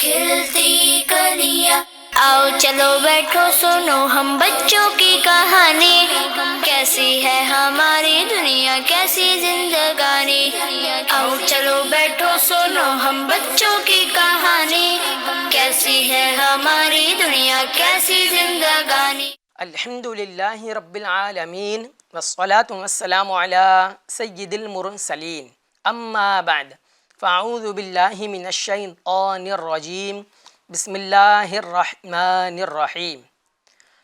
کھلتی کلیاں، آؤ چلو بیٹھو سنو ہم بچوں کی کہانی، کیسی ہے ہماری دنیا کیسی زندگانی، آؤ چلو بیٹھو سنو ہم بچوں کی کہانی، کیسی ہے ہماری دنیا کیسی زندگانی۔ الحمد للہ رب العالمین والصلاة والسلام علی سید المرسلین، اما بعد فاعوذ باللہ من الشیطان الرجیم، بسم اللہ الرحمن الرحیم۔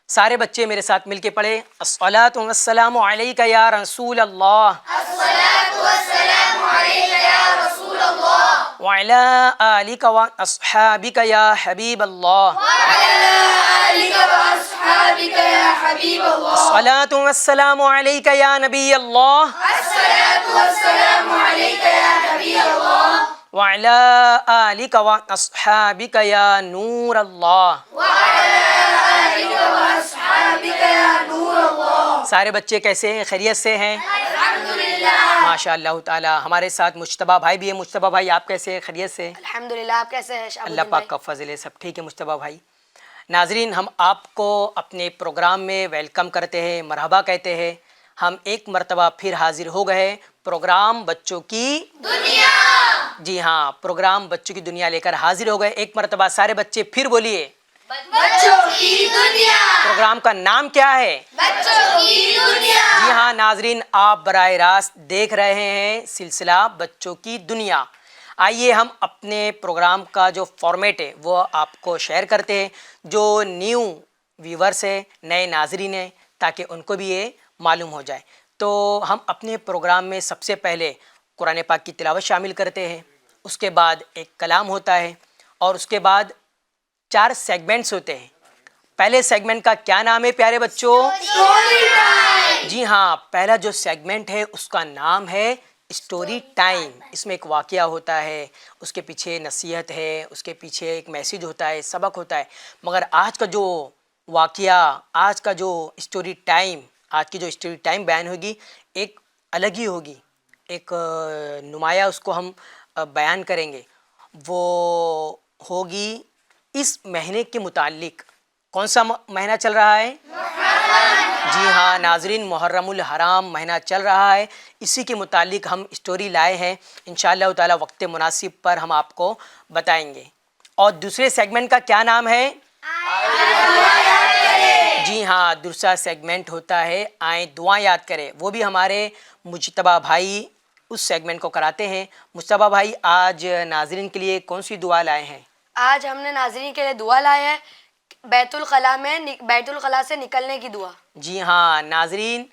سارے بچے میرے ساتھ مل کے پڑھے، الصلاة والسلام علیک یا رسول اللہ، الصلاة والسلام علیک یا رسول اللہ، وعلی آلک واصحابک یا حبیب اللہ، أصحابك يا حبيب الله، الصلاة والسلام علیک یا نبی اللہ، الصلاة والسلام عليك يا نبي الله، وعلی آلک واصحابک یا نور اللہ۔ وعلى آلك وأصحابك يا نور الله۔ سارے بچے کیسے ہیں؟ خیریت سے ہیں؟ الحمدللہ، ماشاء اللہ تعالی۔ ہمارے ساتھ مجتبیٰ بھائی بھی ہیں۔ مجتبیٰ بھائی آپ کیسے ہیں؟ خیریت سے؟ الحمدللہ، آپ کیسے ہیں شہاب اللہ الدین پاک بھائی؟ کا فضل ہے، سب ٹھیک ہے مجتبیٰ بھائی۔ ناظرین، ہم آپ کو اپنے پروگرام میں ویلکم کرتے ہیں، مرحبا کہتے ہیں۔ ہم ایک مرتبہ پھر حاضر ہو گئے پروگرام بچوں کی دنیا، جی ہاں، پروگرام بچوں کی دنیا لے کر حاضر ہو گئے۔ ایک مرتبہ سارے بچے پھر بولیے، بچوں کی دنیا، پروگرام کا نام کیا ہے؟ بچوں کی دنیا۔ جی ہاں ناظرین، آپ براہ راست دیکھ رہے ہیں سلسلہ بچوں کی دنیا۔ آئیے ہم اپنے پروگرام کا جو فارمیٹ ہے وہ آپ کو شیئر کرتے ہیں، جو نیو ویورس ہیں، نئے ناظرین ہیں، تاکہ ان کو بھی یہ معلوم ہو جائے۔ تو ہم اپنے پروگرام میں سب سے پہلے قرآن پاک کی تلاوت شامل کرتے ہیں، اس کے بعد ایک کلام ہوتا ہے، اور اس کے بعد 4 سیگمنٹس ہوتے ہیں۔ پہلے سیگمنٹ کا کیا نام ہے پیارے بچوں؟ جی ہاں، پہلا جو سیگمنٹ ہے اس کا نام ہے اسٹوری ٹائم۔ اس میں ایک واقعہ ہوتا ہے، اس کے پیچھے نصیحت ہے، اس کے پیچھے ایک میسیج ہوتا ہے، سبق ہوتا ہے۔ مگر آج کا جو واقعہ، آج کا جو اسٹوری ٹائم، آج کی جو اسٹوری ٹائم بیان ہوگی ایک الگ ہی ہوگی، ایک نمایاں اس کو ہم بیان کریں گے۔ وہ ہوگی اس مہینے کے متعلق۔ کون سا مہینہ چل رہا ہے؟ جی ہاں ناظرین، محرم الحرام مہینہ چل رہا ہے، اسی کے متعلق ہم اسٹوری لائے ہیں۔ انشاءاللہ تعالی وقت مناسب پر ہم آپ کو بتائیں گے۔ اور دوسرے سیگمنٹ کا کیا نام ہے؟ جی ہاں، دوسرا سیگمنٹ ہوتا ہے آئیں دعائیں یاد کریں۔ وہ بھی ہمارے مجتبیٰ بھائی اس سیگمنٹ کو کراتے ہیں۔ مجتبیٰ بھائی، آج ناظرین کے لیے کون سی دعا لائے ہیں؟ آج ہم نے ناظرین کے لیے دعا لایا ہے، بیت الخلاء سے نکلنے کی دعا۔ جی ہاں ناظرین،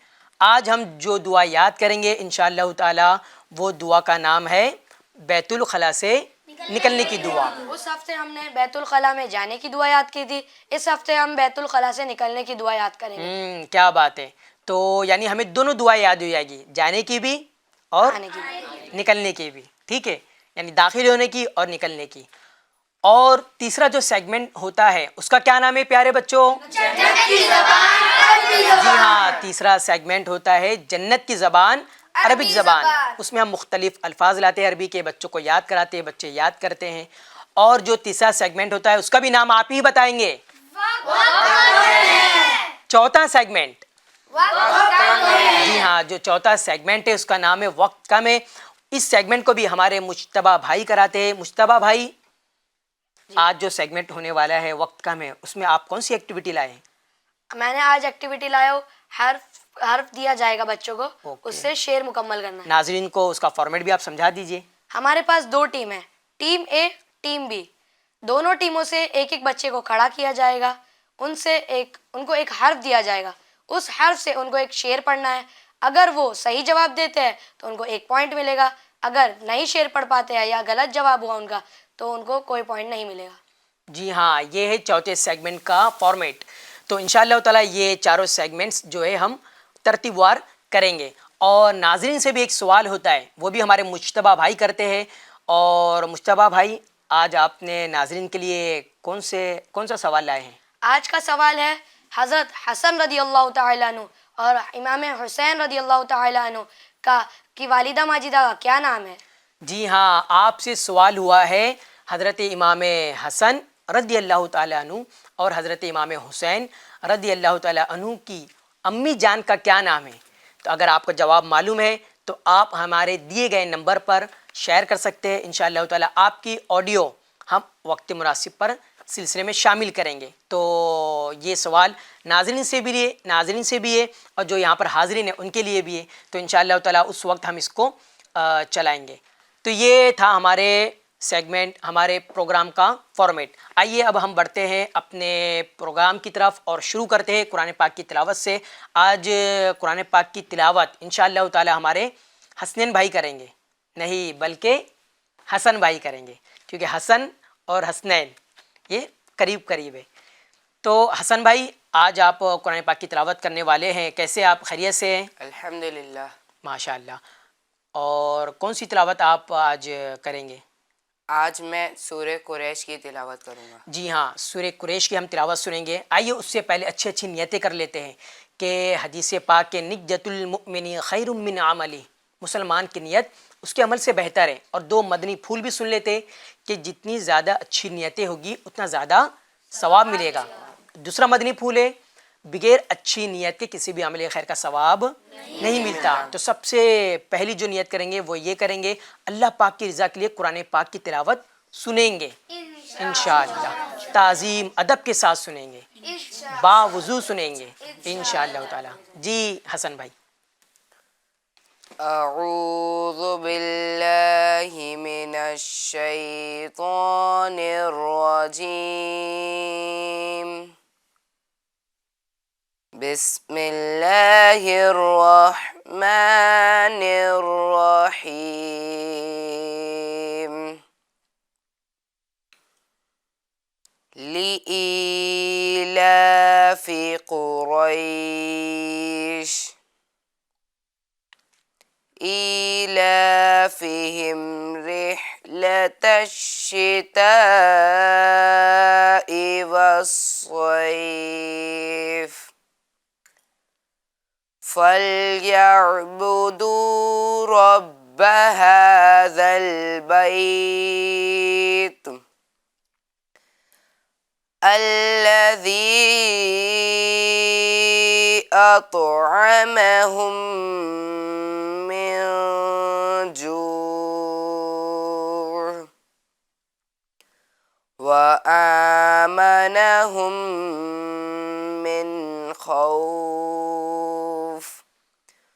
آج ہم جو دعا یاد کریں گے انشاءاللہ تعالی وہ دعا کا نام ہے بیت الخلاء سے نکلنے کی دعا۔ اس ہفتے ہم نے بیت الخلاء میں جانے کی دعا یاد کی تھی، اس ہفتے ہم بیت الخلاء سے نکلنے کی دعا یاد کریں گے۔ کیا بات ہے! تو یعنی ہمیں دونوں دعائیں یاد ہو جائے گی، جانے کی بھی اور آنے کی بھی۔ نکلنے کی بھی، ٹھیک ہے؟ یعنی داخل ہونے کی اور نکلنے کی۔ اور تیسرا جو سیگمنٹ ہوتا ہے اس کا کیا نام ہے پیارے بچوں؟ جی ہاں، تیسرا سیگمنٹ ہوتا ہے جنت کی زبان، عربک زبان۔ اس میں ہم مختلف الفاظ لاتے ہیں عربی کے، بچوں کو یاد کراتے ہیں، بچے یاد کرتے ہیں۔ اور جو تیسرا سیگمنٹ ہوتا ہے اس کا بھی نام آپ ہی بتائیں گے۔ چوتھا سیگمنٹ، جی ہاں، جو چوتھا سیگمنٹ ہے اس کا نام ہے وقت کم ہے۔ اس سیگمنٹ کو بھی ہمارے مجتبیٰ بھائی کراتے ہیں۔ مجتبیٰ بھائی، آج جو سیگمنٹ ہونے والا ہے وقت کم ہے، اس میں آپ کون سی ایکٹیویٹی لائے ہیں؟ میں نے آج ایکٹیویٹی لایا ہوں، حرف دیا جائے گا بچوں کو، اس سے شعر مکمل کرنا ہے۔ ناظرین کو اس کا فارمیٹ بھی آپ سمجھا دیجئے۔ ہمارے پاس 2 ٹیم ہیں، ٹیم اے، ٹیم بی۔ دونوں ٹیموں سے ایک ایک بچے کو کھڑا کیا جائے گا، ان کو ایک حرف دیا جائے گا، اس حرف سے ان کو ایک شعر پڑھنا ہے۔ اگر وہ صحیح جواب دیتے ہیں تو ان کو 1 پوائنٹ ملے گا، اگر نہیں شعر پڑھ پاتے ہیں یا غلط جواب ہوا ان کا تو ان کو کوئی پوائنٹ نہیں ملے گا۔ جی ہاں، یہ ہے چوتھے سیگمنٹ کا فارمیٹ۔ تو انشاءاللہ تعالیٰ یہ چاروں سیگمنٹس جو ہے ہم ترتیب وار کریں گے۔ اور ناظرین سے بھی ایک سوال ہوتا ہے، وہ بھی ہمارے مجتبیٰ بھائی کرتے ہیں۔ اور مجتبیٰ بھائی، آج آپ نے ناظرین کے لیے کون سا سوال لائے ہیں؟ آج کا سوال ہے حضرت حسن رضی اللہ تعالیٰ عنہ اور امام حسین رضی اللہ تعالیٰ عنہ کی والدہ ماجدہ کا کیا نام ہے؟ جی ہاں، آپ سے سوال ہوا ہے حضرت امام حسن رضی اللہ تعالیٰ عنہ اور حضرت امام حسین رضی اللہ تعالیٰ عنہ کی امی جان کا کیا نام ہے؟ تو اگر آپ کو جواب معلوم ہے تو آپ ہمارے دیے گئے نمبر پر شیئر کر سکتے ہیں. انشاءاللہ تعالیٰ آپ کی آڈیو ہم وقت مناسب پر سلسلے میں شامل کریں گے. تو یہ سوال ناظرین سے بھی ہے اور جو یہاں پر حاضرین ہیں ان کے لیے بھی ہے. تو انشاءاللہ تعالیٰ اس وقت ہم اس کو چلائیں گے. تو یہ تھا ہمارے سیگمنٹ، ہمارے پروگرام کا فارمیٹ. آئیے اب ہم بڑھتے ہیں اپنے پروگرام کی طرف اور شروع کرتے ہیں قرآن پاک کی تلاوت سے. آج قرآن پاک کی تلاوت انشاءاللہ تعالی ہمارے حسنین بھائی کریں گے، نہیں بلکہ حسن بھائی کریں گے، کیونکہ حسن اور حسنین یہ قریب قریب ہے. تو حسن بھائی آج آپ قرآن پاک کی تلاوت کرنے والے ہیں. کیسے آپ؟ خیریت سے ہیں؟ الحمدللہ. ماشاء اللہ. اور کون سی تلاوت آپ آج کریں گے؟ آج میں سورہ قریش کی تلاوت کروں گا. جی ہاں، سورہ قریش کی ہم تلاوت سنیں گے. آئیے اس سے پہلے اچھی نیتیں کر لیتے ہیں کہ حدیث پاک کے نجت المؤمن خیر من عملی، مسلمان کی نیت اس کے عمل سے بہتر ہے. اور دو مدنی پھول بھی سن لیتے کہ جتنی زیادہ اچھی نیتیں ہوگی اتنا زیادہ ثواب ملے گا. دوسرا مدنی پھول ہے بغیر اچھی نیت کے کسی بھی عمل خیر کا ثواب نہیں ملتا. تو سب سے پہلی جو نیت کریں گے وہ یہ کریں گے اللہ پاک کی رضا کے لیے قرآن پاک کی تلاوت سنیں گے انشاءاللہ. تعظیم ادب کے ساتھ سنیں گے، باوضو سنیں گے انشاءاللہ تعالی. جی حسن بھائی. اعوذ باللہ من الشیطان الرجیم. بسم اللہ الرحمن الرحیم. لإيلاف قريش إيلافهم رحلة الشتاء والصيف فليعبدوا رب هذا البيت الذي أطعمهم من جوع وآمنهم من خوف.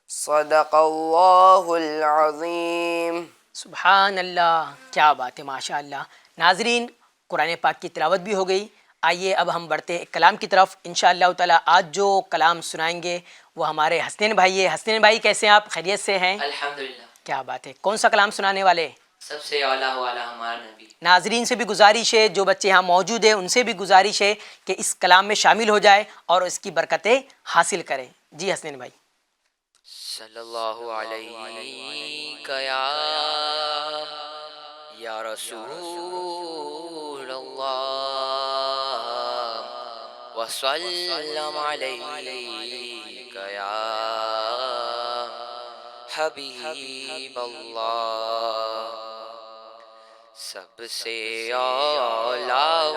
صدق اللہ العظیم. سبحان اللہ، کیا بات ہے، ماشاء اللہ. ناظرین قرآن پاک کی تلاوت بھی ہو گئی. آئیے اب ہم بڑھتے ہیں کلام کی طرف. انشاءاللہ تعالی آج جو کلام سنائیں گے وہ ہمارے حسنین بھائی ہے. حسنین بھائی کیسے ہیں آپ؟ خیریت سے ہیں؟ الحمدللہ. کیا بات ہے. کون سا کلام سنانے والے؟ سب سے اعلیٰ والا ہمارا نبی. ناظرین سے بھی گزارش ہے، جو بچے یہاں موجود ہیں ان سے بھی گزارش ہے کہ اس کلام میں شامل ہو جائے اور اس کی برکتیں حاصل کریں. جی حسنین بھائی. صلی اللہ علیہ یا رسول اللہ وسلم علیک یا حبیب اللہ. سب سے اعلیٰ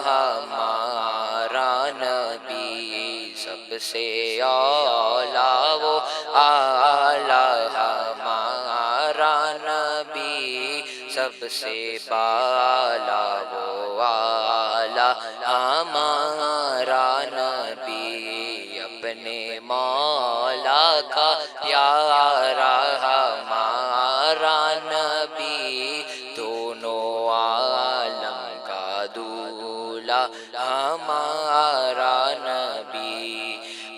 ہمارا نبی، سب سے اعلیٰ وہ اعلیٰ ہمارا نبی، سب سے بالا وہ اعلیٰ ہمارا نبی. اپنے مولا کا پیارا ہمارا نبی، دونوں عالم کا دولا ہمارا نبی.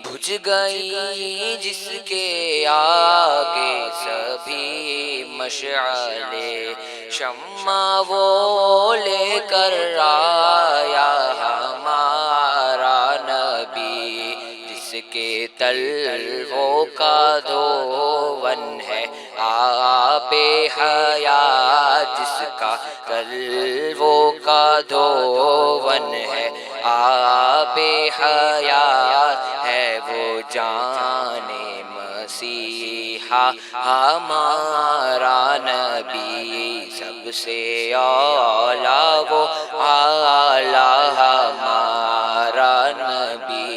بجھ گئی جس کے آگے سبھی مشعلے، شمع وہ لے کر آیا ہمارا نبی، جس کے تلووں کا دھون ہے آب حیات، جس کا تلووں کا دھون ہے آب حیات، ہے وہ جان مسیح ہمارا نبی سب سے اعلیٰ وہ اعلیٰ ہمارا نبی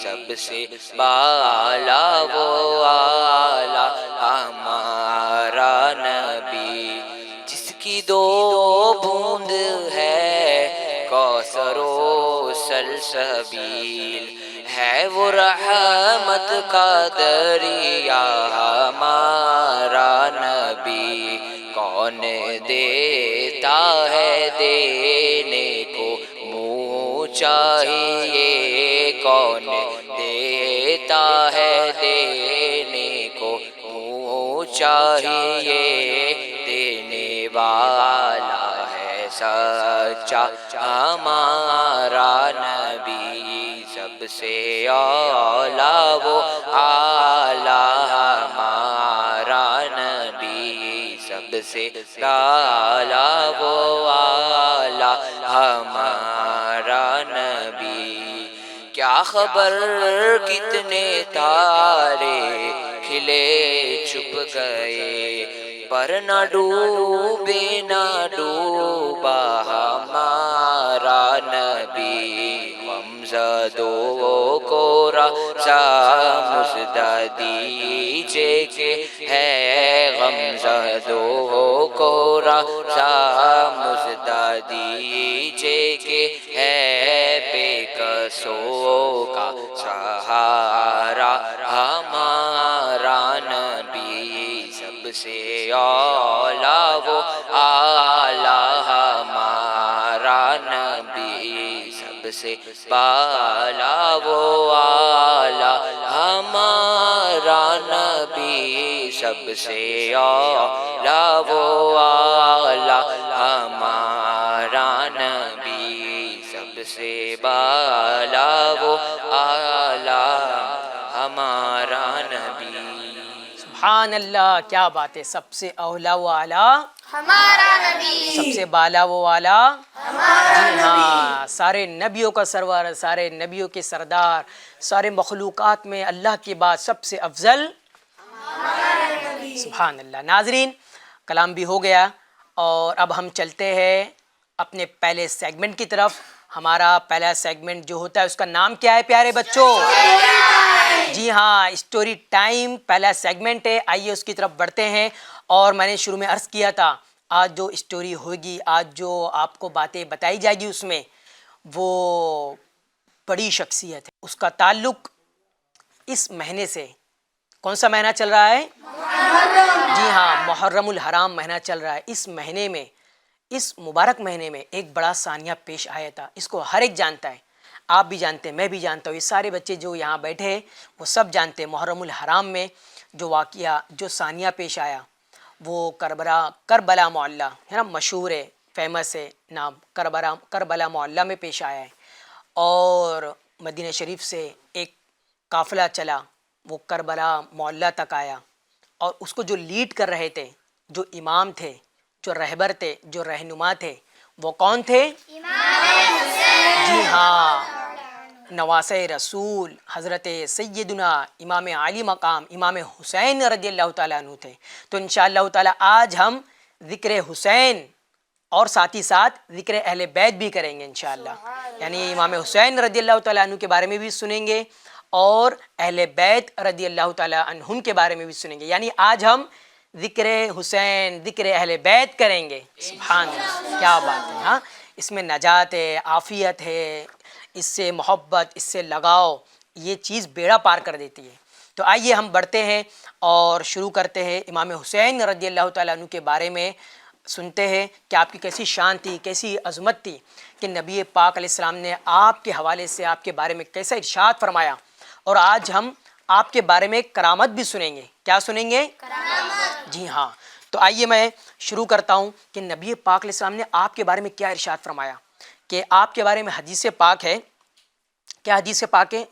سب سے بالا وہ اعلیٰ ہمارا نبی جس کی دو بوند ہے کوثر و سلسبیل ہے وہ رحمت کا دریا ہمارا نبی کون دیتا ہے دینے کو منہ چاہیے کون دیتا ہے دینے کو منہ چاہیے دینے والا ہے سچا ہمارا نبی سب سے اعلیٰ وہ اعلیٰ ہمارا نبی سب سے اعلیٰ وہ اعلیٰ ہمارا نبی کیا خبر کتنے تارے کھلے چھپ گئے پر نہ ڈوبے نہ ڈوبا ہمارا نبی غمزدوں کو رسا مژدہ دیجئے کہ ہے غمزدوں کو رسا مژدہ دیجئے کہ ہے بے کسوں کا سہارا ہمارا نبی سب سے اعلیٰ وہ اعلیٰ ہمارا نبی سب سے بالا وہ اعلیٰ ہمارا نبی سب سے اعلیٰ وہ اعلیٰ ہمارا نبی سب سے بالا وہ اعلیٰ ہمارا نبی سبحان اللہ، کیا بات ہے، سب سے اولا و اعلیٰ ہمارا نبی، سب سے بالا و اعلیٰ جی ہاں، سارے نبیوں کا سرور، سارے نبیوں کے سردار، سارے مخلوقات میں اللہ کے بعد سب سے افضل سبحان اللہ۔ ناظرین، کلام بھی ہو گیا اور اب ہم چلتے ہیں اپنے پہلے سیگمنٹ کی طرف۔ ہمارا پہلا سیگمنٹ جو ہوتا ہے اس کا نام کیا ہے پیارے بچوں؟ جی ہاں، اسٹوری ٹائم پہلا سیگمنٹ ہے۔ آئیے اس کی طرف بڑھتے ہیں۔ اور میں نے شروع میں عرض کیا تھا آج جو اسٹوری ہوگی، آج جو آپ کو باتیں بتائی جائے گی اس میں وہ بڑی شخصیت ہے، اس کا تعلق اس مہینے سے، کون سا مہینہ چل رہا ہے؟ جی ہاں، محرم الحرام مہینہ چل رہا ہے۔ اس مہینے میں، اس مبارک مہینے میں ایک بڑا ثانیہ پیش آیا تھا، اس کو ہر ایک جانتا ہے، آپ بھی جانتے ہیں، میں بھی جانتا ہوں، یہ سارے بچے جو یہاں بیٹھے ہیں وہ سب جانتے ہیں۔ محرم الحرام میں جو واقعہ، جو ثانیہ پیش آیا وہ کربلا معلیٰ ہے نا، مشہور ہے، فیمس ہے نام، کربلا معلیٰ میں پیش آیا ہے۔ اور مدینہ شریف سے ایک قافلہ چلا، وہ کربلا معلیٰ تک آیا، اور اس کو جو لیڈ کر رہے تھے، جو امام تھے، جو رہبر تھے، جو رہنما تھے، وہ کون تھے؟ جی ہاں، نواسہ رسول حضرت سیدنا امام عالی مقام امام حسین رضی اللہ تعالیٰ عنہ تھے۔ تو انشاءاللہ تعالیٰ آج ہم ذکر حسین اور ساتھ ہی ساتھ ذکر اہل بیت بھی کریں گے انشاءاللہ، یعنی امام حسین رضی اللہ تعالیٰ عنہ کے بارے میں بھی سنیں گے اور اہل بیت رضی اللہ تعالیٰ عنہم کے بارے میں بھی سنیں گے، یعنی آج ہم ذکر حسین، ذکر اہل بیت کریں گے۔ سبحان اللہ، کیا بات ہے، ہاں، اس میں نجات ہے، عافیت ہے، اس سے محبت، اس سے لگاؤ، یہ چیز بیڑا پار کر دیتی ہے۔ تو آئیے ہم بڑھتے ہیں اور شروع کرتے ہیں امام حسین رضی اللہ تعالیٰ عنہ کے بارے میں سنتے ہیں کہ آپ کی کیسی شان تھی، کیسی عظمت تھی، کہ نبی پاک علیہ السلام نے آپ کے حوالے سے آپ کے بارے میں کیسا ارشاد فرمایا۔ اور آج ہم آپ کے بارے میں کرامت بھی سنیں گے۔ کیا سنیں گے؟ کرامت۔ جی ہاں، تو آئیے میں شروع کرتا ہوں کہ نبی پاک علیہ السلام نے آپ کے بارے میں کیا ارشاد فرمایا، کہ آپ کے بارے میں حدیث پاک ہے، کیا حدیث پاک ہے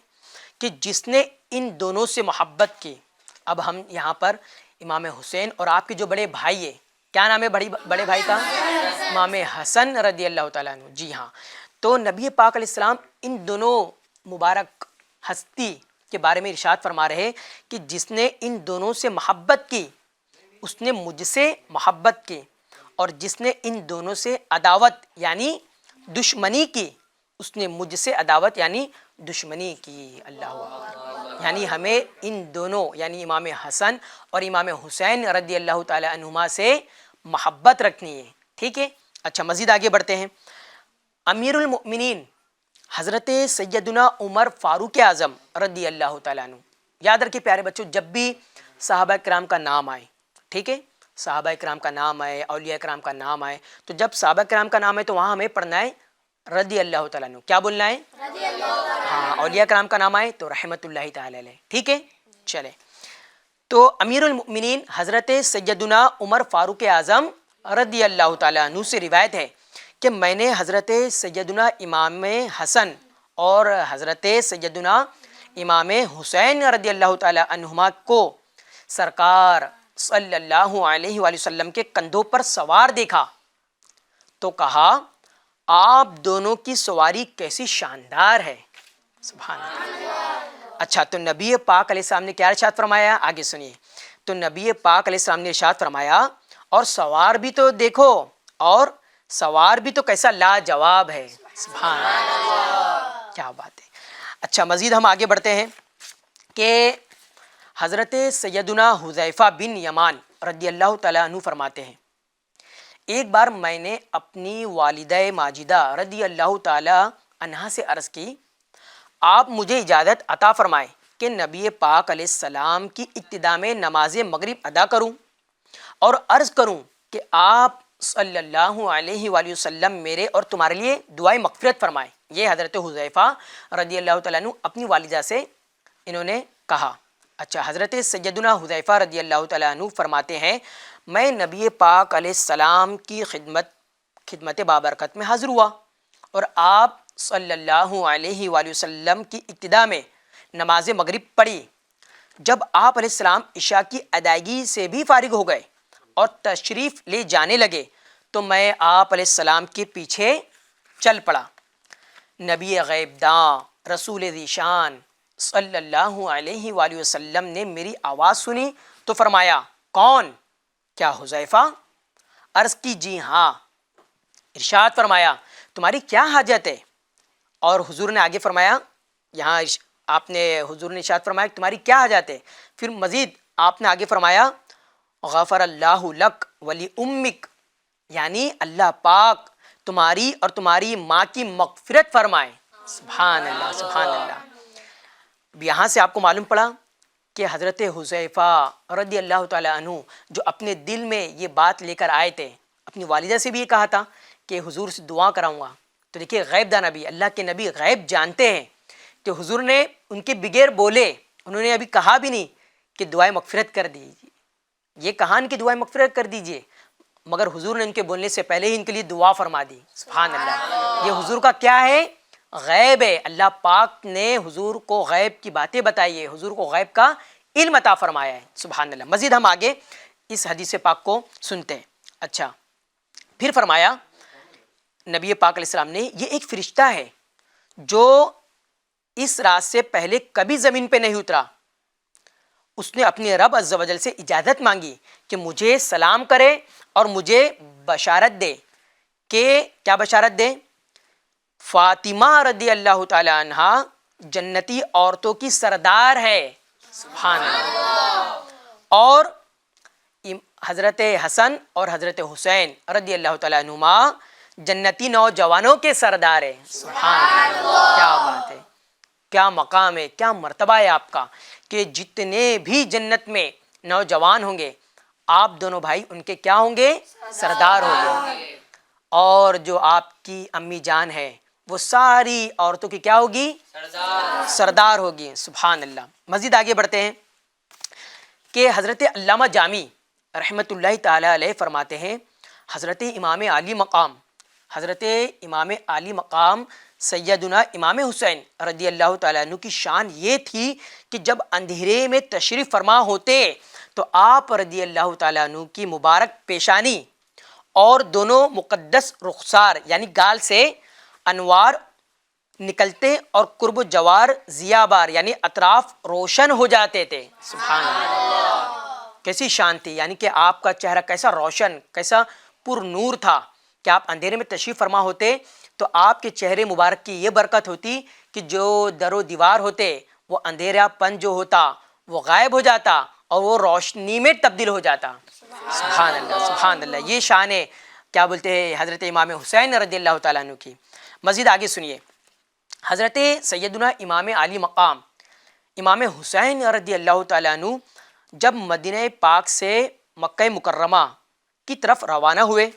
کہ جس نے ان دونوں سے محبت کی۔ اب ہم یہاں پر امام حسین اور آپ کے جو بڑے بھائی ہیں، کیا نام ہے بڑے بھائی کا؟ امام حسن رضی اللہ تعالیٰ عنہ۔ جی ہاں، تو نبی پاک علیہ السلام ان دونوں مبارک ہستی کے بارے میں ارشاد فرما رہے کہ جس نے ان دونوں سے محبت کی اس نے مجھ سے محبت کی، اور جس نے ان دونوں سے عداوت یعنی دشمنی کی اس نے مجھ سے عداوت یعنی دشمنی کی۔ اللہ اکبر۔ یعنی ہمیں ان دونوں یعنی امام حسن اور امام حسین رضی اللہ تعالی عنہما سے محبت رکھنی ہے، ٹھیک ہے۔ اچھا مزید آگے بڑھتے ہیں۔ امیر المؤمنین حضرت سیدنا عمر فاروق اعظم رضی اللہ تعالیٰ عنہ، یاد رکھیے پیارے بچوں، جب بھی صحابہ کرام کا نام آئے، ٹھیک ہے، صحابہ کرام کا نام آئے، اولیاء کرام کا نام آئے، تو جب صحابہ کرام کا نام آئے تو وہاں ہمیں پڑھنا ہے رضی اللہ تعالیٰ عنہ، کیا بولنا ہے؟ رضی اللہ۔ ہاں، اولیاء کرام کا نام آئے تو رحمت اللہ تعالیٰ علیہ، ٹھیک ہے۔ چلے تو امیر المؤمنین حضرت سیدنا عمر فاروق اعظم رضی اللہ تعالیٰ عنہ سے روایت ہے کہ میں نے حضرت سیدنا امام حسن اور حضرت سیدنا امام حسین رضی اللہ تعالیٰ عنہما کو سرکار صلی اللہ علیہ وآلہ وسلم کے کندھوں پر سوار دیکھا تو کہا آپ دونوں کی سواری کیسی شاندار ہے، سبحان اللہ۔ اچھا تو نبی پاک علیہ السلام نے کیا ارشاد فرمایا؟ آگے سنیے۔ تو نبی پاک علیہ السلام نے ارشاد فرمایا اور سوار بھی تو دیکھو، اور سوار بھی تو کیسا لاجواب ہے، سبحان اللہ، کیا بات ہے۔ اچھا مزید ہم آگے بڑھتے ہیں کہ حضرت سیدنا حذیفہ بن یمان رضی اللہ تعالیٰ عنہ فرماتے ہیں ایک بار میں نے اپنی والدہ ماجدہ رضی اللہ تعالیٰ عنہا سے عرض کی آپ مجھے اجازت عطا فرمائیں کہ نبی پاک علیہ السلام کی ابتدا میں نماز مغرب ادا کروں اور عرض کروں کہ آپ صلی اللہ علیہ وآلہ وسلم میرے اور تمہارے لیے دعائے مغفرت فرمائیں۔ یہ حضرت حذیفہ رضی اللہ تعالیٰ عنہ اپنی والدہ سے انہوں نے کہا۔ اچھا حضرت سیدنا حذیفہ رضی اللہ تعالیٰ عنہ فرماتے ہیں میں نبی پاک علیہ السلام کی خدمت بابرکت میں حاضر ہوا اور آپ صلی اللہ علیہ وآلہ وسلم کی ابتدا میں نماز مغرب پڑھی۔ جب آپ علیہ السلام عشاء کی ادائیگی سے بھی فارغ ہو گئے اور تشریف لے جانے لگے تو میں آپ علیہ السلام کے پیچھے چل پڑا۔ نبی غیب داں رسول ذیشان صلی اللہ علیہ وآلہ وسلم نے میری آواز سنی تو فرمایا کون؟ کیا حذیفہ؟ عرض کی جی ہاں۔ ارشاد فرمایا تمہاری کیا حاجت ہے؟ اور حضور نے آگے فرمایا، یہاں آپ نے حضور نے ارشاد فرمایا تمہاری کیا حاجت ہے؟ پھر مزید آپ نے آگے فرمایا غفر اللہ لک ولی امک، یعنی اللہ پاک تمہاری اور تمہاری ماں کی مغفرت فرمائے۔ سبحان اللہ، سبحان اللہ۔ یہاں سے آپ کو معلوم پڑا کہ حضرت حذیفہ رضی اللہ تعالیٰ عنہ جو اپنے دل میں یہ بات لے کر آئے تھے، اپنی والدہ سے بھی یہ کہا تھا کہ حضور سے دعا کراؤں گا، تو دیکھیے غیب داں نبی، اللہ کے نبی غیب جانتے ہیں، کہ حضور نے ان کے بغیر بولے، انہوں نے ابھی کہا بھی نہیں کہ دعائیں مغفرت کر دیجیے، یہ کہا ان کی دعائیں مغفرت کر دیجیے، مگر حضور نے ان کے بولنے سے پہلے ہی ان کے لیے دعا فرما دی۔ سبحان اللہ، یہ حضور کا کیا ہے؟ غیب ہے۔ اللہ پاک نے حضور کو غیب کی باتیں بتائی ہے، حضور کو غیب کا علم عطا فرمایا ہے۔ سبحان اللہ۔ مزید ہم آگے اس حدیث پاک کو سنتے ہیں۔ اچھا پھر فرمایا نبی پاک علیہ السلام نے یہ ایک فرشتہ ہے جو اس رات سے پہلے کبھی زمین پہ نہیں اترا، اس نے اپنے رب عز و جل سے اجازت مانگی کہ مجھے سلام کرے اور مجھے بشارت دے کہ کیا بشارت دے؟ فاطمہ رضی اللہ تعالی عنہا جنتی عورتوں کی سردار ہے۔ سبحان اللہ۔ اور حضرت حسن اور حضرت حسین رضی اللہ تعالیٰ عنہما جنتی نوجوانوں کے سردار ہے۔ سبحان اللہ، کیا بات ہے، کیا مقام ہے، کیا مرتبہ ہے آپ کا کہ جتنے بھی جنت میں نوجوان ہوں گے آپ دونوں بھائی ان کے کیا ہوں گے؟ سردار ہوں گے، اور جو آپ کی امی جان ہے وہ ساری عورتوں کی کیا ہوگی؟ سردار ہوگی۔ سبحان اللہ۔ مزید آگے بڑھتے ہیں کہ حضرت علامہ جامی رحمۃ اللہ تعالی علیہ فرماتے ہیں حضرت امام علی مقام سیدنا امام حسین رضی اللہ تعالیٰ عنہ کی شان یہ تھی کہ جب اندھیرے میں تشریف فرما ہوتے تو آپ رضی اللہ تعالیٰ عنہ کی مبارک پیشانی اور دونوں مقدس رخسار یعنی گال سے انوار نکلتے اور قرب و جوار ضیا بار یعنی اطراف روشن ہو جاتے تھے. سبحان اللہ, کیسی شان تھی, یعنی کہ آپ کا چہرہ کیسا روشن, کیسا پر نور تھا کہ آپ اندھیرے میں تشریف فرما ہوتے تو آپ کے چہرے مبارک کی یہ برکت ہوتی کہ جو در و دیوار ہوتے وہ اندھیرا پن جو ہوتا وہ غائب ہو جاتا اور وہ روشنی میں تبدیل ہو جاتا. سبحان اللہ, سبحان اللہ. یہ شان ہے کیا بولتے ہیں حضرت امام حسین رضی اللہ تعالیٰ عنہ کی. مزید آگے سنیے, حضرت سیدنا امام علی مقام امام حسین رضی اللہ تعالیٰ عنہ جب مدینہ پاک سے مکہ مکرمہ کی طرف روانہ ہوئے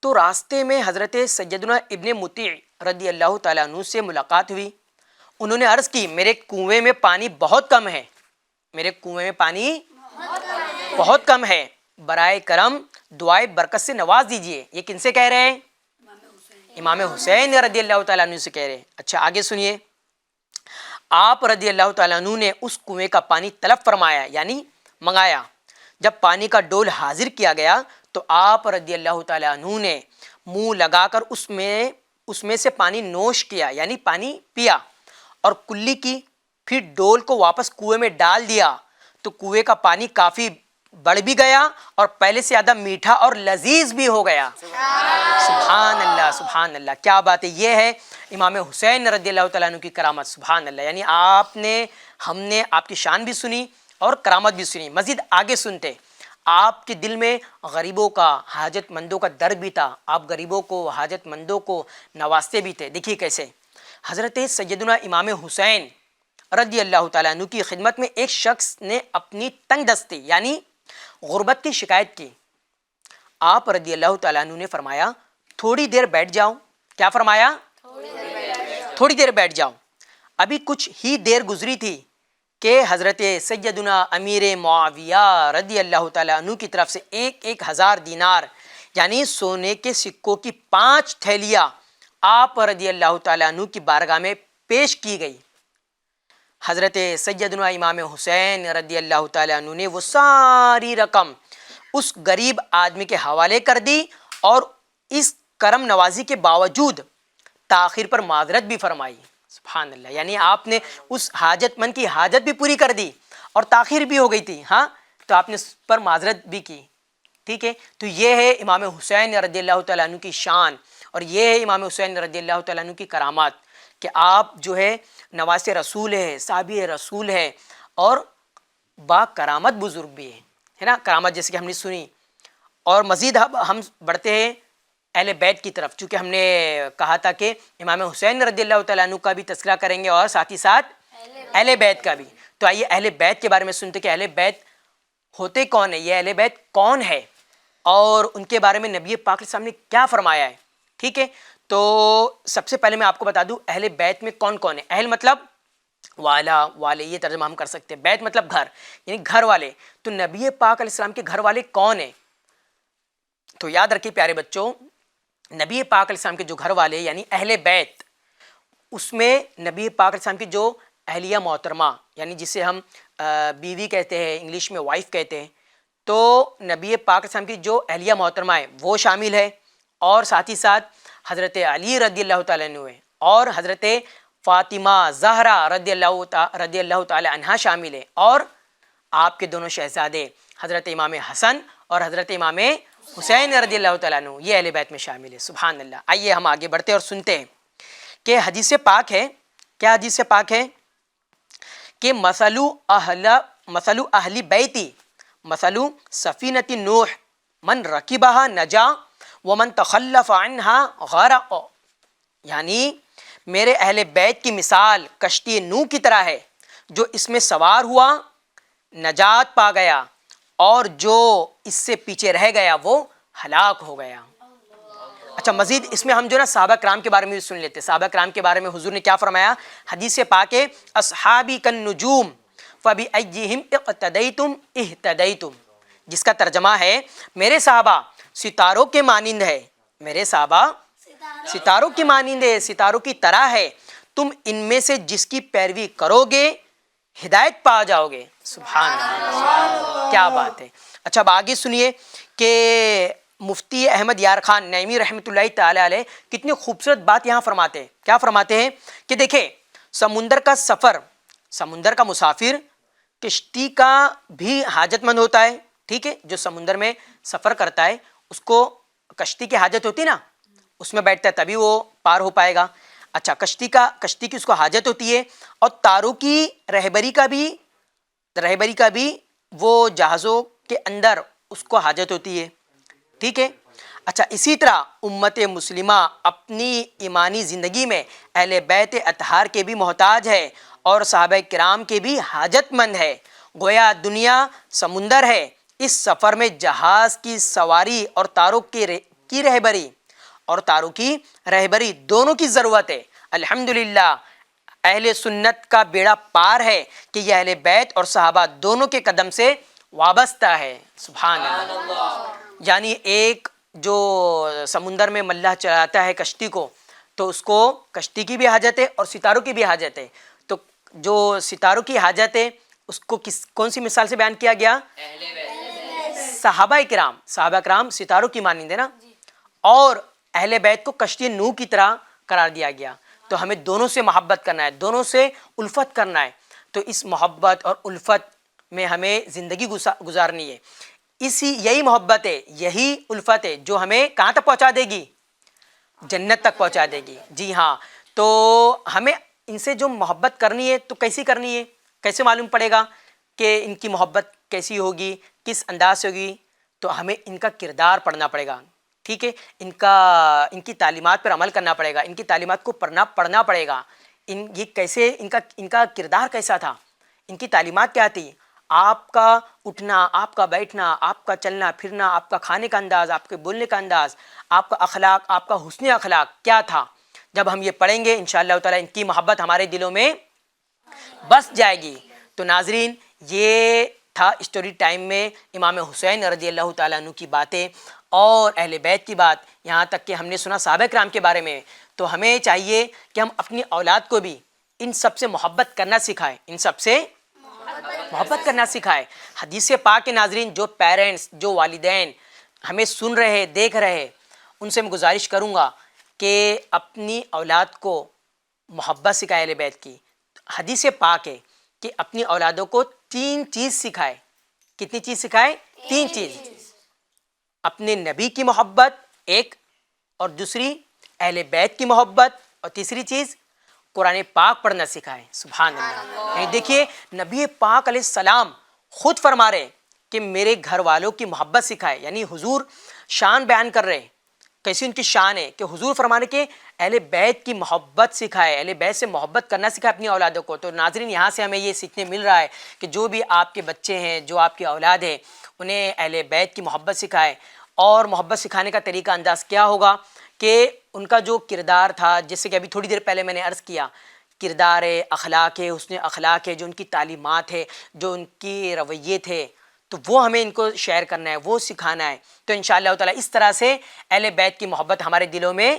تو راستے میں حضرت سیدنا ابن مطیع رضی اللہ تعالیٰ عنہ سے ملاقات ہوئی. انہوں نے عرض کی میرے کنویں میں پانی بہت کم ہے, میرے کنویں میں پانی بہت کم ہے, برائے کرم دعائے برکت سے نواز دیجئے. یہ کن سے کہہ رہے ہیں؟ امام حسین رضی اللہ تعالیٰ عنہ سے کہہ رہے ہیں. اچھا آگے سنیے, آپ رضی اللہ تعالیٰ عنہ نے اس کنویں کا پانی طلب فرمایا یعنی منگایا. جب پانی کا ڈول حاضر کیا گیا تو آپ رضی اللہ تعالیٰ عنہ نے منہ لگا کر اس میں سے پانی نوش کیا یعنی پانی پیا اور کلی کی, پھر ڈول کو واپس کنویں میں ڈال دیا تو کنویں کا پانی کافی بڑھ بھی گیا اور پہلے سے زیادہ میٹھا اور لذیذ بھی ہو گیا. سبحان اللہ, سبحان اللہ, کیا بات ہے. یہ ہے امام حسین رضی اللہ تعالیٰ عنہ کی کرامت. سبحان اللہ, یعنی ہم نے آپ کی شان بھی سنی اور کرامت بھی سنی. مزید آگے سنتے, آپ کے دل میں غریبوں کا, حاجت مندوں کا درد بھی تھا. آپ غریبوں کو, حاجت مندوں کو نوازتے بھی تھے. دیکھیے کیسے حضرت سیدنا امام حسین رضی اللہ تعالیٰ عنہ کی خدمت میں ایک شخص نے اپنی تنگ دستی یعنی غربت کی شکایت کی. آپ رضی اللہ تعالیٰ عنہ نے فرمایا تھوڑی دیر بیٹھ جاؤ. کیا فرمایا؟ تھوڑی دیر بیٹھ جاؤ. ابھی کچھ ہی دیر گزری تھی کہ حضرت سیدنا امیر معاویہ رضی اللہ تعالیٰ عنہ کی طرف سے 1000 دینار یعنی سونے کے سکوں کی 5 تھیلیاں آپ رضی اللہ تعالیٰ عنہ کی بارگاہ میں پیش کی گئی. حضرت سیدنا امام حسین رضی اللہ تعالیٰ عنہ نے وہ ساری رقم اس غریب آدمی کے حوالے کر دی اور اس کرم نوازی کے باوجود تاخیر پر معذرت بھی فرمائی. سبحان اللہ, یعنی آپ نے اس حاجت مند کی حاجت بھی پوری کر دی اور تاخیر بھی ہو گئی تھی, ہاں تو آپ نے اس پر معذرت بھی کی. ٹھیک ہے, تو یہ ہے امام حسین رضی اللہ تعالیٰ عنہ کی شان اور یہ ہے امام حسین رضی اللہ تعالیٰ عنہ کی کرامات کہ آپ جو ہے نواز رسول ہے, صحابی رسول ہے اور با کرامت بزرگ بھی ہے نا, کرامت جیسے کہ ہم نے سنی. اور مزید ہم بڑھتے ہیں اہل بیت کی طرف, چونکہ ہم نے کہا تھا کہ امام حسین رضی اللہ تعالیٰ عنہ کا بھی تذکرہ کریں گے اور ساتھ ہی ساتھ اہل بیت کا بھی. تو آئیے اہل بیت کے بارے میں سنتے کہ اہل بیت ہوتے کون ہیں, یہ اہل بیت کون ہے اور ان کے بارے میں نبی پاک علیہ السلام نے کیا فرمایا ہے. ٹھیک ہے, تو سب سے پہلے میں آپ کو بتا دوں اہل بیت میں کون کون ہے. اہل مطلب والا, والے یہ ترجمہ ہم کر سکتے ہیں. بیت مطلب گھر یعنی گھر والے. تو نبی پاک علیہ السلام کے گھر والے کون ہیں؟ تو یاد رکھیے پیارے بچوں, نبی پاک علیہ السلام کے جو گھر والے یعنی اہل بیت, اس میں نبی پاک علیہ السلام کی جو اہلیہ محترمہ یعنی جسے ہم بیوی کہتے ہیں, انگلش میں وائف کہتے ہیں, تو نبی پاک علیہ السلام کی جو اہلیہ محترمہ ہے وہ شامل ہے اور ساتھ ہی ساتھ حضرت علی رضی اللہ تعالیٰ عنہ ہے اور حضرت فاطمہ زہرا رضی اللہ تعالیٰ عنہا شامل ہے اور آپ کے دونوں شہزادے حضرت امام حسن اور حضرت امام حسین رضی اللہ تعالیٰ عنہ, یہ اہل بیت میں شامل ہے. سبحان اللہ. آئیے ہم آگے بڑھتے اور سنتے ہیں کہ حدیث پاک ہے, کیا حدیث پاک ہے کہ مثلو اہل بیتی مثلو سفینۃ نوح من رکبہا نجا ومن تخلف عنہا غرق. یعنی میرے اہل بیت کی مثال کشتی نوح کی طرح ہے, جو اس میں سوار ہوا نجات پا گیا اور جو اس سے پیچھے رہ گیا وہ ہلاک ہو گیا. اچھا مزید اس میں ہم جو نا صحابہ کرام کے بارے میں بھی سن لیتے. صحابہ کرام کے بارے میں حضور نے کیا فرمایا؟ حدیث پاک ہے اصحابی کالنجوم فبأیہم اقتدیتم اہتدیتم, جس کا ترجمہ ہے میرے صحابہ ستاروں کے مانند ہے, میرے صحابہ ستاروں کی مانند ہے, ستاروں کی طرح ہے, تم ان میں سے جس کی پیروی کرو گے ہدایت پا جاؤ گے. سبحان اللہ, کیا بات ہے. اچھا اب آگے سنیے کہ مفتی احمد یار خان نعیمی رحمۃ اللہ تعالی علیہ کتنی خوبصورت بات یہاں فرماتے ہیں. کیا فرماتے ہیں کہ دیکھیں سمندر کا سفر، سمندر کا مسافر کشتی کا بھی حاجت مند ہوتا ہے. ٹھیک ہے، جو سمندر میں سفر کرتا ہے اس کو کشتی کی حاجت ہوتی ہے نا، اس میں بیٹھتا ہے تبھی وہ پار ہو پائے گا. اچھا، کشتی کی اس کو حاجت ہوتی ہے، اور تاروں کی رہبری کا بھی وہ جہازوں کے اندر اس کو حاجت ہوتی ہے. ٹھیک ہے. اچھا، اسی طرح امت مسلمہ اپنی ایمانی زندگی میں اہل بیت اطہار کے بھی محتاج ہے اور صحابہ کرام کے بھی حاجت مند ہے. گویا دنیا سمندر ہے، اس سفر میں جہاز کی سواری اور تاروں کی رہبری دونوں کی ضرورت ہے. الحمدللہ اہل سنت کا بیڑا پار ہے کہ یہ اہل بیت اور صحابہ دونوں کے قدم سے وابستہ ہے. سبحان اللہ. یعنی ایک جو سمندر میں ملاح چلاتا ہے کشتی کو، تو اس کو کشتی کی بھی حاجت ہے اور ستاروں کی بھی حاجت ہے. تو جو ستاروں کی حاجت ہے اس کو کون سی مثال سے بیان کیا گیا؟ صحابہ کرام ستاروں کی مانند ہے نا، اور اہل بیت کو کشتی نوح کی طرح قرار دیا گیا. تو ہمیں دونوں سے محبت کرنا ہے، دونوں سے الفت کرنا ہے. تو اس محبت اور الفت میں ہمیں زندگی گزارنی ہے. یہی محبت ہے، یہی الفت ہے جو ہمیں کہاں تک پہنچا دے گی؟ جنت تک پہنچا دے گی. جی ہاں، تو ہمیں ان سے جو محبت کرنی ہے تو کیسی کرنی ہے؟ کیسے معلوم پڑے گا کہ ان کی محبت کیسی ہوگی، کس انداز سے ہوگی؟ تو ہمیں ان کا کردار پڑھنا پڑے گا. ٹھیک ہے، ان کی تعلیمات پر عمل کرنا پڑے گا، ان کی تعلیمات کو پڑھنا پڑے گا. ان کا کردار کیسا تھا، ان کی تعلیمات کیا تھی، آپ کا اٹھنا، آپ کا بیٹھنا، آپ کا چلنا پھرنا، آپ کا کھانے کا انداز، آپ کے بولنے کا انداز، آپ کا اخلاق، آپ کا حسن اخلاق کیا تھا. جب ہم یہ پڑھیں گے انشاءاللہ تعالیٰ ان کی محبت ہمارے دلوں میں بس جائے گی. تو ناظرین، یہ تھا اسٹوری ٹائم میں امام حسین رضی اللہ تعالیٰ عنہ کی باتیں اور اہل بیت کی بات. یہاں تک کہ ہم نے سنا صحابہ کرام کے بارے میں. تو ہمیں چاہیے کہ ہم اپنی اولاد کو بھی ان سب سے محبت کرنا سکھائیں، ان سب سے محبت کرنا سکھائے. حدیث پاک کے ناظرین، جو پیرنٹس، جو والدین ہمیں سن رہے دیکھ رہے، ان سے میں گزارش کروں گا کہ اپنی اولاد کو محبت سکھائے اہل بیت کی. حدیث پاک ہے کہ اپنی اولادوں کو 3 چیز سکھائے. کتنی چیز سکھائے؟ 3 چیز. اپنے نبی کی محبت ایک، اور دوسری اہل بیت کی محبت، اور تیسری چیز قرآن پاک پڑھنا سکھائے. سبحان اللہ. یعنی دیکھیے نبی پاک علیہ السلام خود فرما رہے کہ میرے گھر والوں کی محبت سکھائے. یعنی حضور شان بیان کر رہے، کیسی ان کی شان ہے کہ حضور فرمانے کے اہل بیت کی محبت سکھائے، اہل بیت سے محبت کرنا سکھائے اپنی اولادوں کو. تو ناظرین، یہاں سے ہمیں یہ سیکھنے مل رہا ہے کہ جو بھی آپ کے بچے ہیں، جو آپ کی اولاد ہے، انہیں اہل بیت کی محبت سکھائے. اور محبت سکھانے کا طریقہ انداز کیا ہوگا کہ ان کا جو کردار تھا، جیسے کہ ابھی تھوڑی دیر پہلے میں نے عرض کیا، کردار ہے، اخلاق ہے، حسن اخلاق ہے، جو ان کی تعلیمات ہے، جو ان کی رویے تھے، تو وہ ہمیں ان کو شیئر کرنا ہے، وہ سکھانا ہے. تو انشاءاللہ تعالیٰ اس طرح سے اہل بیت کی محبت ہمارے دلوں میں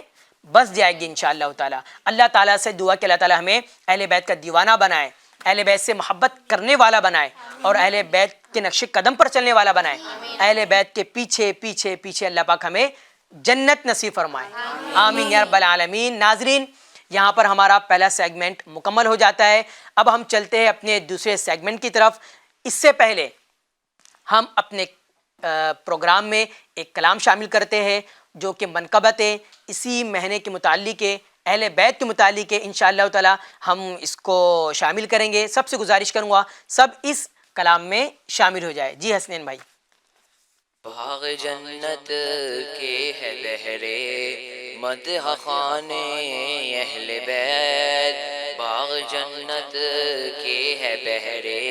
بس جائے گی انشاءاللہ تعالیٰ. اللہ تعالیٰ سے دعا کہ اللہ تعالیٰ ہمیں اہل بیت کا دیوانہ بنائے، اہل بیت سے محبت کرنے والا بنائے، اور اہل بیت کے نقش قدم پر چلنے والا بنائے. اہل بیت کے پیچھے پیچھے پیچھے اللہ پاک ہمیں جنت نصیب فرمائے. آمین یا رب العالمین. ناظرین، یہاں پر ہمارا پہلا سیگمنٹ مکمل ہو جاتا ہے. اب ہم چلتے ہیں اپنے دوسرے سیگمنٹ کی طرف. اس سے پہلے ہم اپنے پروگرام میں ایک کلام شامل کرتے ہیں جو کہ منقبت ہے، اسی مہینے کے متعلق ہے، اہل بیت کے متعلق ہے. انشاءاللہ تعالی ہم اس کو شامل کریں گے. سب سے گزارش کروں گا سب اس کلام میں شامل ہو جائے. جی حسنین بھائی. باغ جنت کے ہے بہرے مدح خانے اہل بیت، باغ جنت کے ہے بہرے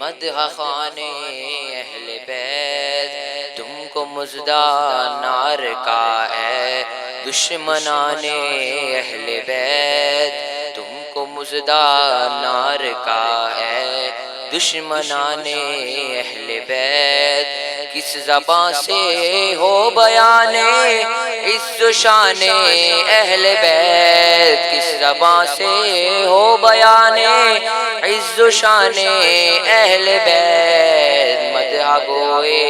مدح خانے اہل بیت. تم کو مژدہ نار کا ہے دشمنان اہل بیت، تم کو مژدہ نار کا ہے دشمنان اہل بیت. کس زبان سے ہو بیان عز و شان اہل بیت، کس زبان سے ہو بیان عز و شان اہل بیت. مدح گوئے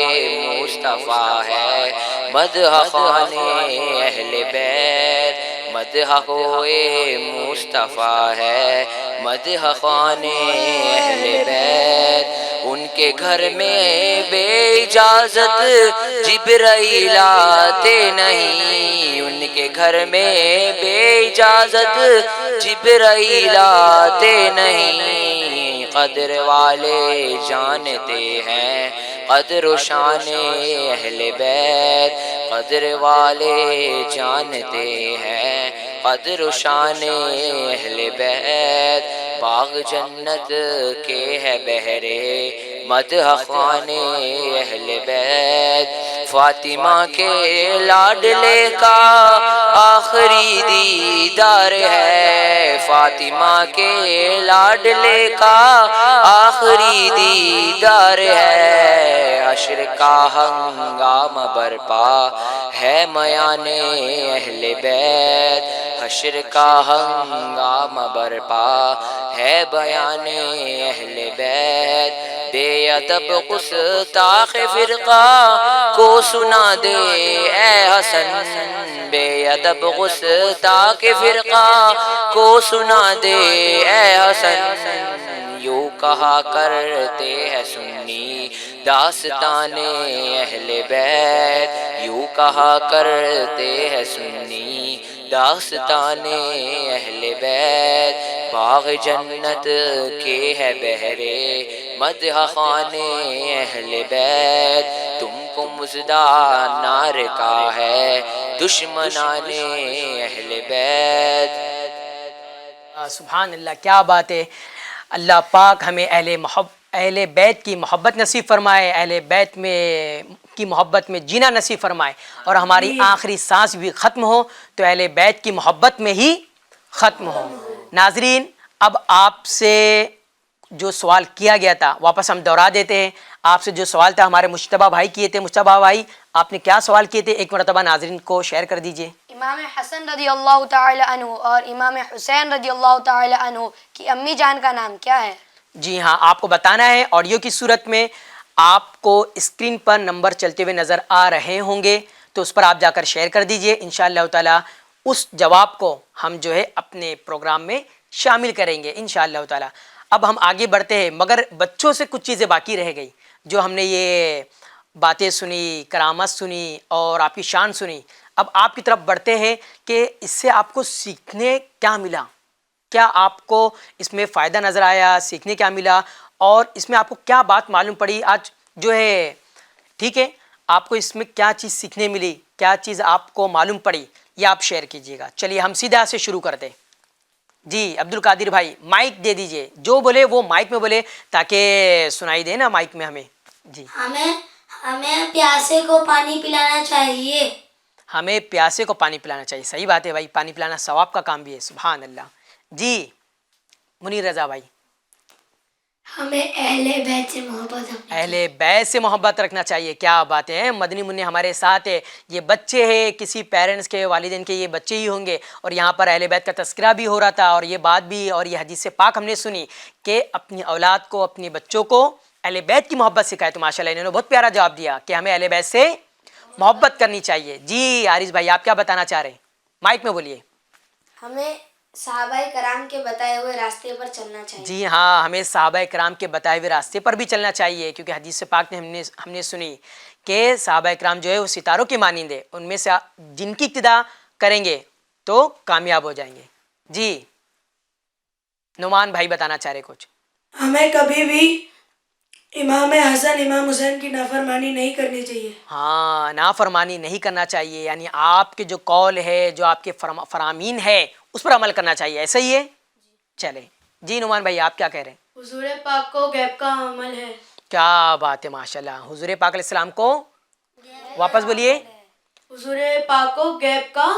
مصطفیٰ ہے مدح خان اہل بیت، مدح ہوئے مصطفیٰ ہے، مدح خان اہل بیت۔ ان کے گھر میں بے اجازت جبرائیل آتے نہیں، ان کے گھر میں بے اجازت جبرائیل آتے نہیں۔ قدر والے جانتے ہیں قدر و شان اہل بیت، قدر والے جانتے ہیں قدر و شان اہل بیت۔ باغ جنت کے ہے بہرے مدح خوان اہل بیت، فاطمہ کے لاڈلے کا آخری دیدار ہے، فاطمہ کے لاڈلے کا آخری دیدار ہے۔ حشر کا ہنگام برپا ہے میان اہل بیت، حشر کا ہنگام برپا ہے بیان اہل بیت۔ بے ادب گستاخ فرقہ کو سنا دے اے حسن، بے ادب گستاخ فرقہ کو سنا دے اے حسن۔ یوں کہا کرتے ہیں سنی داستان اہل بیت، یوں کہا کرتے ہیں سنی داستان اہل بیت۔ باغ جنت کے ہے بہرے مدح خوان اہل بیت، تم کو مژدہ نار کا ہے دشمنان اہل بیت۔ سبحان اللہ، کیا بات ہے۔ اللہ پاک ہمیں اہل بیت کی محبت نصیب فرمائے، اہل بیت میں کی محبت میں جینا نصیب فرمائے، اور ہماری آخری سانس بھی ختم ہو تو اہل بیت کی محبت میں ہی ختم ہو۔ ناظرین، اب آپ سے جو سوال کیا گیا تھا واپس ہم دہرا دیتے ہیں۔ آپ سے جو سوال تھا ہمارے مجتبیٰ بھائی کیے تھے۔ مجتبیٰ بھائی، آپ نے کیا سوال کیے تھے؟ ایک مرتبہ ناظرین کو شیئر کر دیجئے۔ امام حسن رضی اللہ تعالی عنہ اور امام حسین رضی اللہ تعالی عنہ کی امی جان کا نام کیا ہے؟ جی ہاں، آپ کو بتانا ہے آڈیو کی صورت میں۔ آپ کو اسکرین پر نمبر چلتے ہوئے نظر آ رہے ہوں گے، تو اس پر آپ جا کر شیئر کر دیجئے۔ انشاءاللہ تعالی اس جواب کو ہم جو ہے اپنے پروگرام میں شامل کریں گے انشاءاللہ تعالی۔ اب ہم آگے بڑھتے ہیں، مگر بچوں سے کچھ چیزیں باقی رہ گئی جو ہم نے یہ باتیں سنی، کرامت سنی اور آپ کی شان سنی۔ اب آپ کی طرف بڑھتے ہیں کہ اس سے آپ کو سیکھنے کیا ملا، کیا آپ کو اس میں فائدہ نظر آیا، سیکھنے کیا ملا، اور اس میں آپ کو کیا بات معلوم پڑی آج جو ہے، ٹھیک ہے، آپ کو اس میں کیا چیز سیکھنے ملی، کیا چیز آپ کو معلوم پڑی، یہ آپ شیئر کیجئے گا۔ چلیے ہم سیدھا سے شروع کرتے ہیں۔ جی عبد القادر بھائی، مائک دے دیجئے، جو بولے وہ مائک میں بولے تاکہ سنائی دے نا مائک میں ہمیں۔ جی، ہمیں پیاسے کو پانی پلانا چاہیے۔ ہمیں پیاسے کو پانی پلانا چاہیے، صحیح بات ہے بھائی، پانی پلانا ثواب کا کام بھی ہے، سبحان اللہ۔ جی منیر رضا بھائی، ہمیں اہل بیت سے محبت رکھنی چاہیے۔ اہل بیت سے محبت رکھنا چاہیے، کیا بات ہے۔ مدنی منع ہمارے ساتھ ہے، یہ بچے ہیں کسی پیرنٹس کے، والدین کے، یہ بچے ہی ہوں گے، اور یہاں پر اہل بیت کا تذکرہ بھی ہو رہا تھا، اور یہ بات بھی، اور یہ حدیث پاک ہم نے سنی کہ اپنی اولاد کو، اپنے بچوں کو اہل بیت کی محبت سکھائے۔ تو ماشاء اللہ انہوں نے بہت پیارا جواب دیا کہ ہمیں اہل بیت سے محبت کرنی چاہیے۔ جی عارض بھائی، آپ کیا بتانا چاہ رہے ہیں؟ مائک میں بولیے۔ ہمیں صحابہ کرام کے بتائے ہوئے راستے پر چلنا چاہیے۔ جی ہاں، ہمیں صحابہ کرام کے بتائے ہوئے راستے پر بھی چلنا چاہیے، کیونکہ حدیث پاک نے ہم نے سنی کہ صحابہ کرام جو ہے وہ ستاروں کے مانند ہے، ان میں سے جن کی اقتداء کریں گے تو کامیاب ہو جائیں گے۔ جی نعمان بھائی بتانا چاہ رہے کچھ؟ ہمیں کبھی بھی امام حسن امام حسین کی نافرمانی نہیں کرنی چاہیے۔ ہاں، نافرمانی نہیں کرنا چاہیے، یعنی آپ کے جو قول ہے، جو آپ کے فرامین ہے، اس پر عمل کرنا چاہیے، ایسا ہی ہے؟ چلے جی نعمان بھائی، آپ کیا کہہ رہے ہیں؟ حضور پاک کو غیب کا عمل ہے۔ کیا بات ہے، ماشاءاللہ۔ حضور پاک علیہ السلام کو واپس بولیے۔ حضور پاک کو غیب کا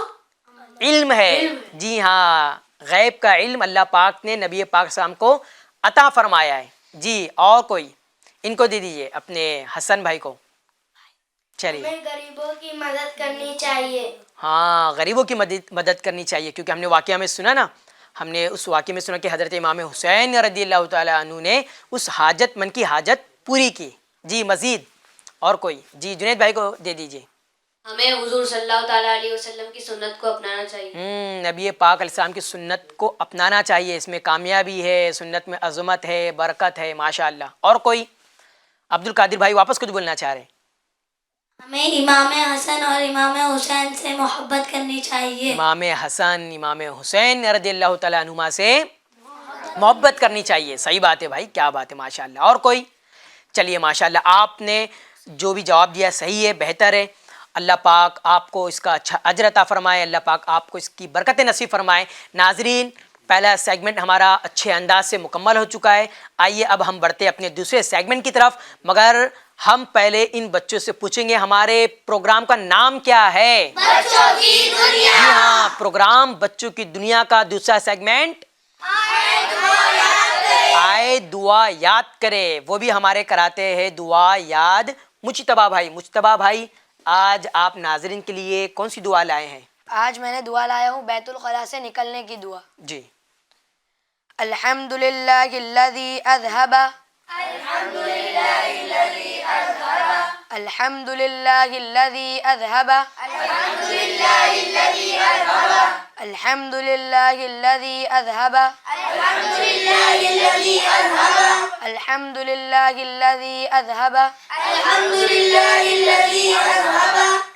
علم ہے۔ جی ہاں، غیب کا علم اللہ پاک نے نبی پاک صلی اللہ علیہ وسلم کو عطا فرمایا ہے۔ جی اور کوئی؟ ان کو دے دیجئے، اپنے حسن بھائی کو۔ چلیے، ہمیں غریبوں کی مدد کرنی چاہیے۔ ہاں، غریبوں کی مدد کرنی چاہیے، کیونکہ ہم نے واقعہ میں سنا نا، ہم نے اس واقعے میں سنا کہ حضرت امام حسین رضی اللہ تعالیٰ عنہ نے اس حاجت من کی حاجت پوری کی۔ جی مزید اور کوئی؟ جی جنید بھائی کو دے دیجئے۔ ہمیں حضور صلی اللہ تعالیٰ علیہ وسلم کی سنت کو اپنانا چاہیے. نبی پاک علیہ السلام کی سنت کو اپنانا چاہیے. اس میں کامیابی ہے، سنت میں عظمت ہے، برکت ہے. ماشاء اللہ. اور کوئی؟ عبد القادر بھائی واپس کچھ بولنا چاہ رہے ہیں. ہمیں امام حسن اور امام حسین سے محبت کرنی چاہیے. امام حسن امام حسین رضی اللہ تعالیٰ عنہما سے محبت کرنی چاہیے. صحیح بات ہے بھائی، کیا بات ہے، ماشاء اللہ. اور کوئی؟ چلیے ماشاء اللہ، آپ نے جو بھی جواب دیا صحیح ہے، بہتر ہے. اللہ پاک آپ کو اس کا اچھا اجر عطا فرمائے، اللہ پاک آپ کو اس کی برکت نصیب فرمائے. ناظرین، پہلا سیگمنٹ ہمارا اچھے انداز سے مکمل ہو چکا ہے. آئیے اب ہم بڑھتے ہیں اپنے دوسرے سیگمنٹ کی طرف، مگر ہم پہلے ان بچوں سے پوچھیں گے ہمارے پروگرام کا نام کیا ہے؟ بچوں کی دنیا. جی ہاں، پروگرام بچوں کی دنیا کا دوسرا سیگمنٹ آئے دعا یاد کرے. وہ بھی ہمارے کراتے ہیں دعا یاد مجتبیٰ بھائی. مجتبیٰ بھائی، آج آپ ناظرین کے لیے کون سی دعا لائے ہیں؟ آج میں نے دعا لایا ہوں بیت الخلاء سے نکلنے کی دعا. جی. الحمدللہ الذی اذہب الحمدللہ الذی اذہب الحمدللہ الذی اذہب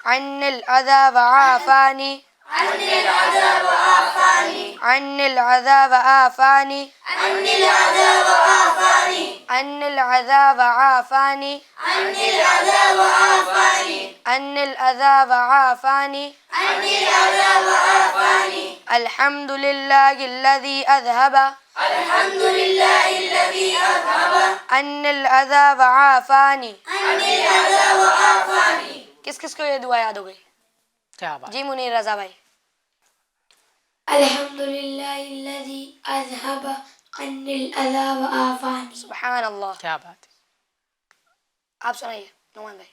عن الاذى وعافانی عن العذاب عافانی عن العذاب عافانی عن العذاب عافانی الحمد للہ الذی اذہب عن العذاب عافانی. کس کس کو یہ دعا یاد ہو گئی؟ کیا بات. جی منیر رضا بھائی. الحمدللہ الذی اذہب عنی الاذی وعافانی. سبحان اللہ. کیا بات ہے. آپ سنائیے نعمان بھائی.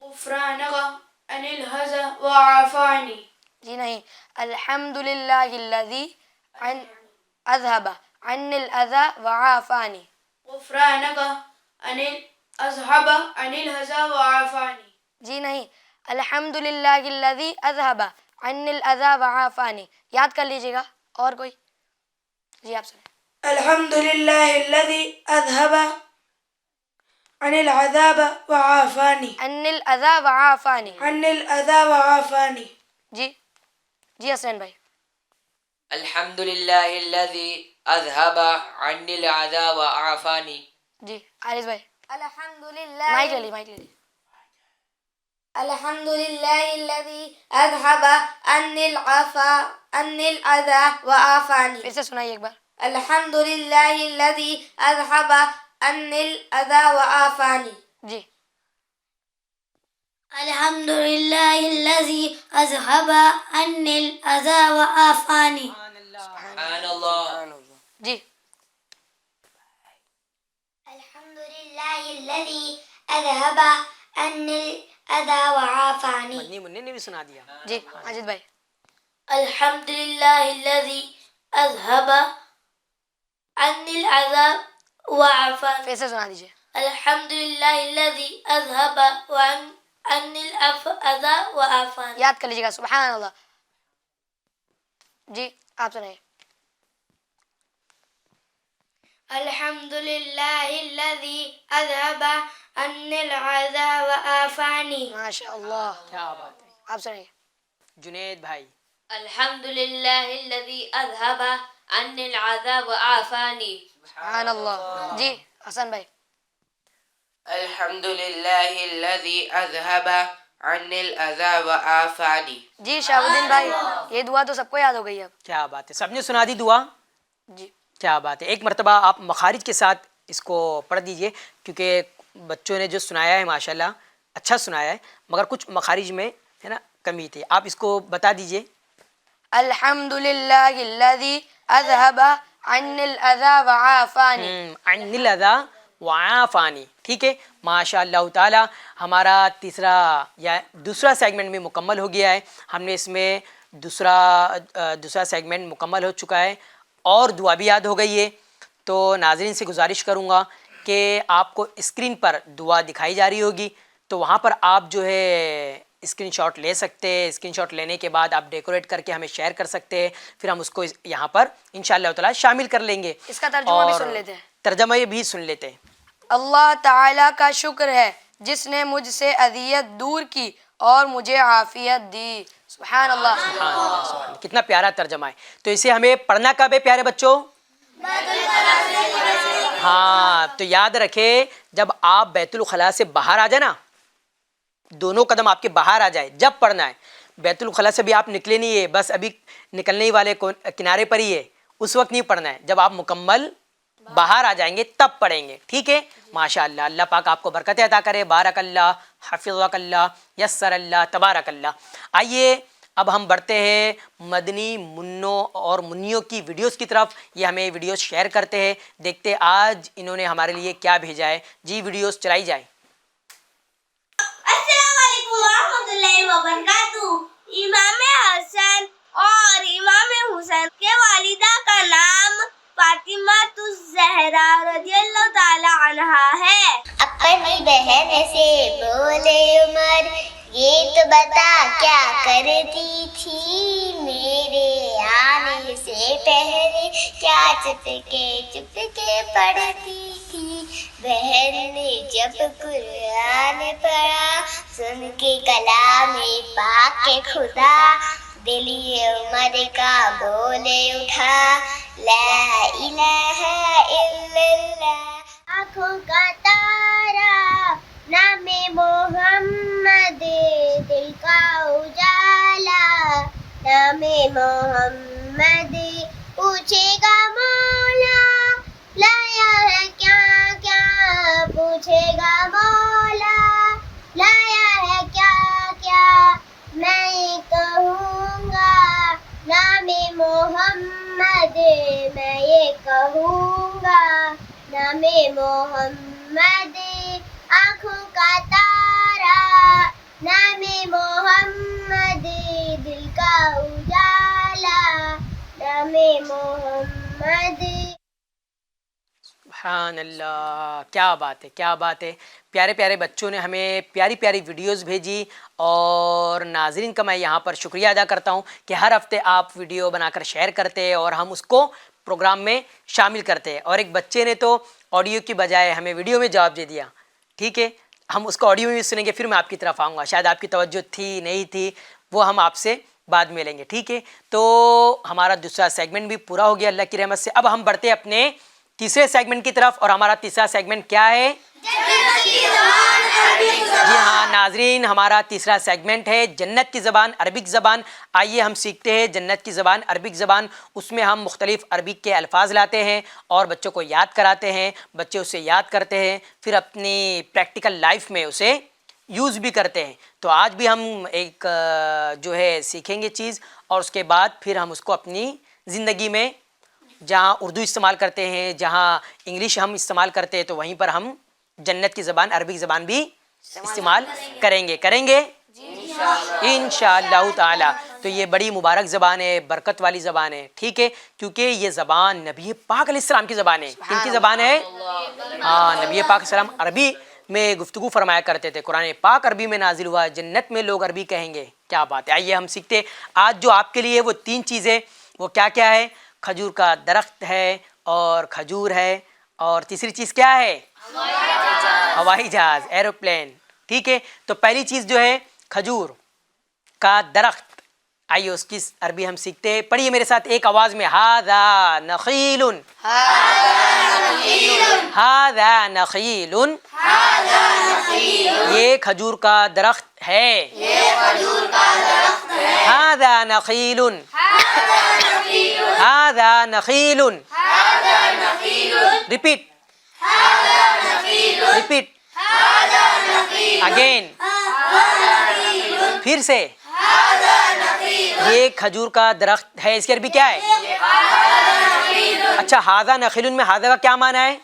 غفرانک عن الحزن وعافانی. جی نہیں، الحمدللہ الذی اذہب عن الاذی وعافانی. غفرانک عن اذهب عن الحزن وعافانی. جی نہیں، الحمدللہ الذی اذہب عن الاذی وعافانی. یاد کر لیجیے گا. اور کوئی؟ جی آپ سنیں. الحمدللہ الذی اذهب عن العذاب وعافانی. عن الاذی وعافانی. عن الاذى وعافانی. جی جی حسین بھائی. الحمد للہ الذی اذہب عنی العذا وعافانی. جی عارض بھائی. الحمدللہ مائک لے لی، مائک لے لی. الحمدللہ الذی اذهب عنی الاذى وعافانی. پھر سے سنائیے ایک بار. الحمدللہ الذی اذهب عنی الاذى وعافانی. جی. الحمدللہ الذی اذهب عنی الاذى وعافانی. سبحان اللہ. جی. الحمدللہ الذی اذهب عنی الاذى وعافانی. منی منی نے بھی سنا دیا. جی ماجد بھائی. الحمدللہ الذی اذهب عنی الاذى وعافانی. پھر سے سنا دیجیے. الحمدللہ الذی اذهب عنی الاذى وعافانی. یاد کر لیجیے گا. سبحان اللہ. جی آپ سنائیے. الحمدللہ الذی اذهب عنی العذى وعافانی. ماشاء اللہ. کیا بات ہے. آپ سنائیے. جنید بھائی. الحمدللہ الذی اذہب عنی العذا وعافانی. سبحان اللہ. جی حسن بھائی. الحمد للہ الذی اذہب عنی الاذی وعافانی. جی شہاب الدین بھائی، یہ دعا تو سب کو یاد ہو گئی اب. کیا بات ہے. سب نے سنا دی دعا. جی. کیا بات ہے. ایک مرتبہ آپ مخارج کے ساتھ اس کو پڑھ دیجئے، کیونکہ بچوں نے جو سنایا ہے ماشاءاللہ اچھا سنایا ہے، مگر کچھ مخارج میں ہے نا کمی تھی. آپ اس کو بتا دیجئے. الحمدللہ الذی اذہب عنی الاذی وعافانی. عن الاذی وعافانی. ٹھیک ہے. ماشاء اللہ تعالی ہمارا تیسرا یا دوسرا سیگمنٹ بھی مکمل ہو گیا ہے. ہم نے اس میں دوسرا سیگمنٹ مکمل ہو چکا ہے اور دعا بھی یاد ہو گئی ہے. تو ناظرین سے گزارش کروں گا کہ آپ کو اسکرین پر دعا دکھائی جا رہی ہوگی، تو وہاں پر آپ جو ہے اسکرین شاٹ لے سکتے ہیں. اسکرین شاٹ لینے کے بعد آپ ڈیکوریٹ کر کے ہمیں شیئر کر سکتے ہیں, پھر ہم اس کو یہاں پر انشاءاللہ تعالیٰ شامل کر لیں گے. اس کا ترجمہ بھی اور سن لیتے ہیں. ترجمہ یہ بھی سن لیتے ہیں. اللہ تعالیٰ کا شکر ہے جس نے مجھ سے اذیت دور کی اور مجھے عافیت دی. سبحان اللہ. سبحان اللہ, سبحان اللہ. کتنا پیارا ترجمہ ہے. تو اسے ہمیں پڑھنا کب ہے پیارے بچوں؟ ہاں, تو یاد رکھے جب آپ بیت الخلاء سے باہر آ جائے نا, دونوں قدم آپ کے باہر آ جائے, جب پڑھنا ہے. بیت الخلاء سے بھی آپ نکلے نہیں ہے, بس ابھی نکلنے ہی والے کنارے پر ہی ہے, اس وقت نہیں پڑھنا ہے. جب آپ مکمل باہر آ جائیں گے تب پڑھیں گے, ٹھیک ہے. ماشاء اللہ, اللہ پاک آپ کو برکتیں عطا کرے. بارک اللہ, حفظک اللہ, یسر اللہ, تبارک اللہ. آئیے اب ہم بڑھتے ہیں مدنی منوں اور منیوں کی ویڈیوز کی طرف. یہ ہمیں ویڈیوز شیئر کرتے ہیں, دیکھتے آج انہوں نے ہمارے لیے کیا بھیجا ہے. جی ویڈیوز چلائی جائیں. السلام علیکم ورحمۃ اللہ وبرکاتہ. امام حسن اور امام حسین کے والدہ کا نام فاطمہ الزہرا رضی اللہ تعالی عنہا ہے. اپنی بہن سے بولے عمر, یہ تو بتا کیا کرتی تھی میرے آنے سے پہلے, کیا چپ کے پڑھتی تھی. بہن نے جب قرآن پڑھا سن کے کلام پاک کے خدا, دلی عمر کا بولے اٹھا لا الہ الا اللہ. آنکھوں کا تارا نام محمد, دل کا اجالا نام محمد, پوچھے گا مولا لایا ہے کیا کیا, پوچھے گا مولا لایا ہے کیا کیا, میں کہوں گا نام محمد, میں یہ کہوں گا نام محمد. آنکھوں کا تارا نام محمد, دل کا اجالا نام محمد. سبحان اللہ, کیا بات ہے, کیا بات ہے. پیارے پیارے بچوں نے ہمیں پیاری پیاری ویڈیوز بھیجی, اور ناظرین کا میں یہاں پر شکریہ ادا کرتا ہوں کہ ہر ہفتے آپ ویڈیو بنا کر شیئر کرتے ہیں اور ہم اس کو پروگرام میں شامل کرتے ہیں. اور ایک بچے نے تو آڈیو کی بجائے ہمیں ویڈیو میں جواب دے دیا. ٹھیک ہے, ہم اس کو آڈیو میں بھی سنیں گے, پھر میں آپ کی طرف آؤں گا. شاید آپ کی توجہ تھی نہیں تھی, وہ ہم آپ سے بعد میں لیں گے. ٹھیک ہے, تو ہمارا دوسرا سیگمنٹ بھی پورا ہو گیا اللہ کی رحمت سے. اب ہم بڑھتے ہیں اپنے تیسرے سیگمنٹ کی طرف, اور ہمارا تیسرا سیگمنٹ کیا ہے؟ جی ہاں ناظرین, ہمارا تیسرا سیگمنٹ ہے جنت کی زبان عربک زبان. آئیے ہم سیکھتے ہیں جنت کی زبان عربک زبان. اس میں ہم مختلف عربک کے الفاظ لاتے ہیں اور بچوں کو یاد کراتے ہیں, بچے اسے یاد کرتے ہیں, پھر اپنی پریکٹیکل لائف میں اسے یوز بھی کرتے ہیں. تو آج بھی ہم ایک جو ہے سیکھیں گے چیز, اور اس کے بعد پھر ہم اس کو اپنی زندگی میں جہاں اردو استعمال کرتے ہیں, جہاں انگلش ہم استعمال کرتے ہیں, تو وہیں پر ہم جنت کی زبان عربک زبان بھی استعمال کریں گے انشاءاللہ تعالی. تو یہ بڑی مبارک زبان ہے, برکت والی زبان ہے. ٹھیک ہے, کیونکہ یہ زبان نبی پاک علیہ السلام کی زبان ہے. کن کی زبان ہے؟ ہاں, نبی پاک علیہ السلام عربی میں گفتگو فرمایا کرتے تھے. قرآن پاک عربی میں نازل ہوا, جنت میں لوگ عربی کہیں گے. کیا بات ہے. آئیے ہم سیکھتے. آج جو آپ کے لیے وہ 3 چیزیں, وہ کیا کیا ہے؟ کھجور کا درخت ہے, اور کھجور ہے, اور تیسری چیز کیا ہے؟ ہوائی جہاز, ایروپلین. ٹھیک ہے, تو پہلی چیز جو ہے کھجور کا درخت. آئیے اس کی عربی ہم سیکھتے ہیں. پڑھیے میرے ساتھ ایک آواز میں, ھذا نخیل, ھذا نخیل, یہ کھجور کا درخت ہے. ھذا نخیل, ھذا نخیل. ریپیٹ, ریپیٹ اگین, پھر سے. یہ کھجور کا درخت ہے, اس کی عربی کیا ہے؟ اچھا, ھذا نخیل میں ھذا کا کیا معنی ہے؟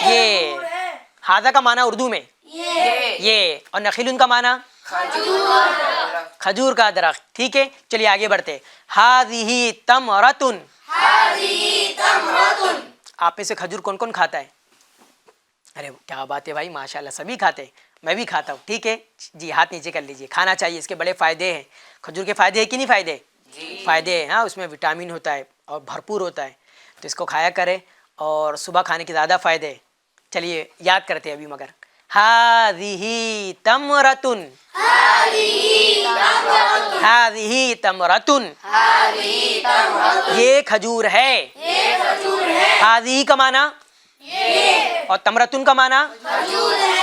یہ. ھذا کا معنی اردو میں یہ, اور نخیل کا معنی کھجور کا درخت. ٹھیک ہے, چلیے آگے بڑھتے. ھذہ تمرۃ, آپ میں سے کھجور کون کون کھاتا ہے؟ ارے کیا بات ہے بھائی, ماشاءاللہ سبھی کھاتے ہیں. میں بھی کھاتا ہوں. ٹھیک ہے جی, ہاتھ نیچے کر لیجیے. کھانا چاہیے, اس کے بڑے فائدے ہیں. کھجور کے فائدے ہیں کہ نہیں فائدے؟ فائدے ہیں. ہاں, اس میں وٹامن ہوتا ہے اور بھرپور ہوتا ہے, تو اس کو کھایا کرے. اور صبح کھانے کے زیادہ فائدے. چلیے یاد کرتے ہیں ابھی. مگر ہاذہ تمرتن, ہاذہ تمرتن, یہ کھجور ہے. ہاذہ کا معنی اور تمرتن کا معنی.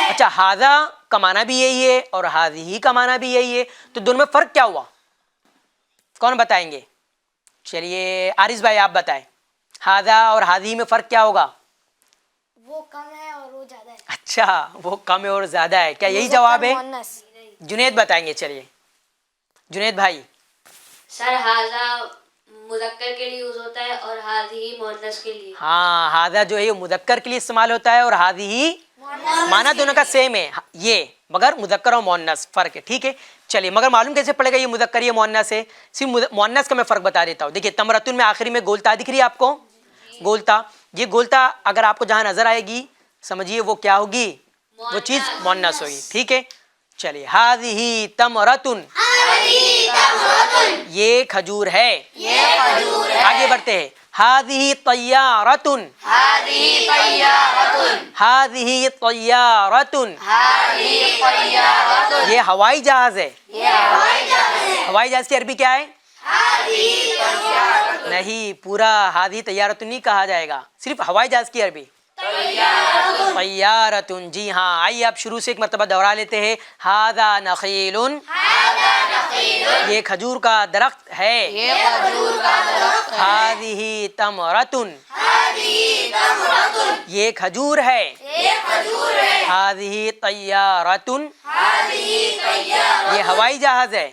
اچھا, ہاذا کا معنی بھی یہی ہے اور ہاذہ کا معنی بھی یہی ہے, تو دونوں میں فرق کیا ہوا؟ کون بتائیں گے؟ چلیے عارض بھائی آپ بتائیں, ہاذا اور ہاذہ میں فرق کیا ہوگا؟ وہ کم ہے اور وہ زیادہ ہے. اچھا, وہ کم ہے اور زیادہ ہے. کیا یہی جواب ہے؟ جنید بتائیں گے. چلیے جنید بھائی. سر ہاذا مذکر کے لیے یوز ہوتا ہے اور ہاذہ مؤنث کے لیے. ہاں, ہاذا جو ہے مذکر کے لیے استعمال ہوتا ہے اور ہاذہ معنی دونوں کا سیم ہے یہ, مگر مذکر اور مؤنث فرق ہے. ٹھیک ہے چلیے, مگر معلوم کیسے پڑے گا یہ مذکر یہ مؤنث ہے؟ صرف مؤنث کا میں فرق بتا دیتا ہوں. دیکھیے تمرتن میں آخری میں گولتا دکھ رہی ہے آپ کو, گولتا. یہ گولتا اگر آپ کو جہاں نظر آئے گی سمجھیے وہ کیا ہوگی, وہ چیز مؤنث ہوگی. ٹھیک ہے چلیے, ہاذہ تمرتن, یہ کھجور ہے. آگے بڑھتے ہیں. ہاذہ طیارتن, ہاذہ طیارتن, یہ ہوائی جہاز ہے. ہوائی جہاز کی عربی کیا ہے؟ نہیں, پورا ہاذہ طیارتن نہیں کہا جائے گا, صرف ہوائی جہاز کی عربی طیارتن. جی ہاں, آئیے آپ شروع سے ایک مرتبہ دوہرا لیتے ہیں. ھذا نخیل, یہ کھجور کا درخت ہے. ھذہ تمرتن, یہ کھجور ہے. ھذہ طیارتن, یہ ہوائی جہاز ہے.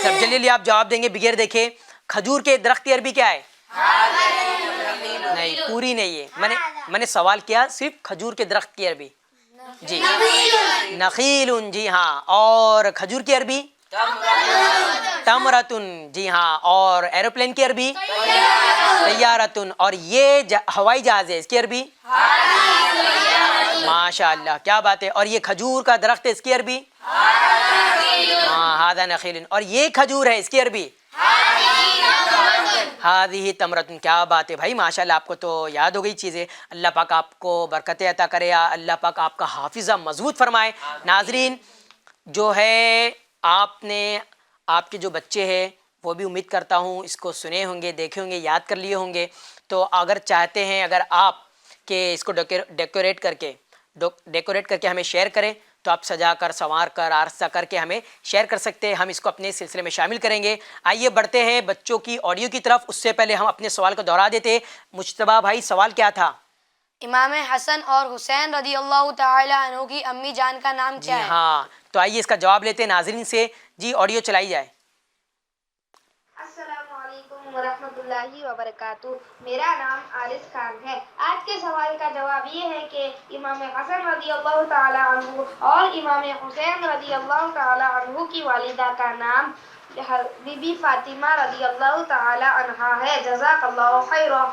سب جلیلی آپ جواب دیں گے بغیر دیکھے. کھجور کے درخت کی عربی کیا ہے؟ نہیں, پوری نہیں ہے. میں نے سوال کیا صرف کھجور کے درخت کی عربی. جی نخیل. جی ہاں, اور کھجور کی عربی تمرتن. جی ہاں, اور ایروپلین کی عربی طیارتن. اور یہ ہوائی جہاز ہے, اس کی عربی ماشاء اللہ کیا بات ہے. اور یہ کھجور کا درخت ہے, اس کی عربی ہاں ھذا نخیل. اور یہ کھجور ہے, اس کی عربی ھذہ تمرتن. کیا بات ہے بھائی, ماشاء اللہ آپ کو تو یاد ہو گئی چیزیں. اللہ پاک آپ کو برکتیں عطا کرے, اللہ پاک آپ کا حافظہ مضبوط فرمائے. ناظرین جو ہے آپ نے, آپ کے جو بچے ہیں وہ بھی امید کرتا ہوں اس کو سنے ہوں گے, دیکھے ہوں گے, یاد کر لیے ہوں گے. تو اگر چاہتے ہیں اگر آپ کہ اس کو ڈیکوریٹ کر کے ہمیں شیئر کریں تو آپ سجا کر سنوار کر آرستہ کر کے ہمیں شیئر کر سکتے ہیں. ہم اس کو اپنے سلسلے میں شامل کریں گے. آئیے بڑھتے ہیں بچوں کی آڈیو کی طرف. اس سے پہلے ہم اپنے سوال کو دہرا دیتے ہیں. مجتبیٰ بھائی سوال کیا تھا؟ امام حسن اور حسین رضی اللہ تعالی عنہ کی امی جان کا نام جی کیا ہے؟ ہاں, تو آئیے اس کا جواب لیتے ہیں ناظرین سے. جی آڈیو چلائی جائے. السلام علیکم ورحمۃ اللہ وبرکاتہ. میرا نام عارض خان ہے. آج کے سوال کا جواب یہ ہے کہ امام حسن رضی اللہ تعالی عنہ اور امام حسین رضی اللہ تعالی عنہ کی والدہ کا نام بی بی فاطمہ رضی اللہ تعالی عنہا ہے. جزاک اللہ خیرا.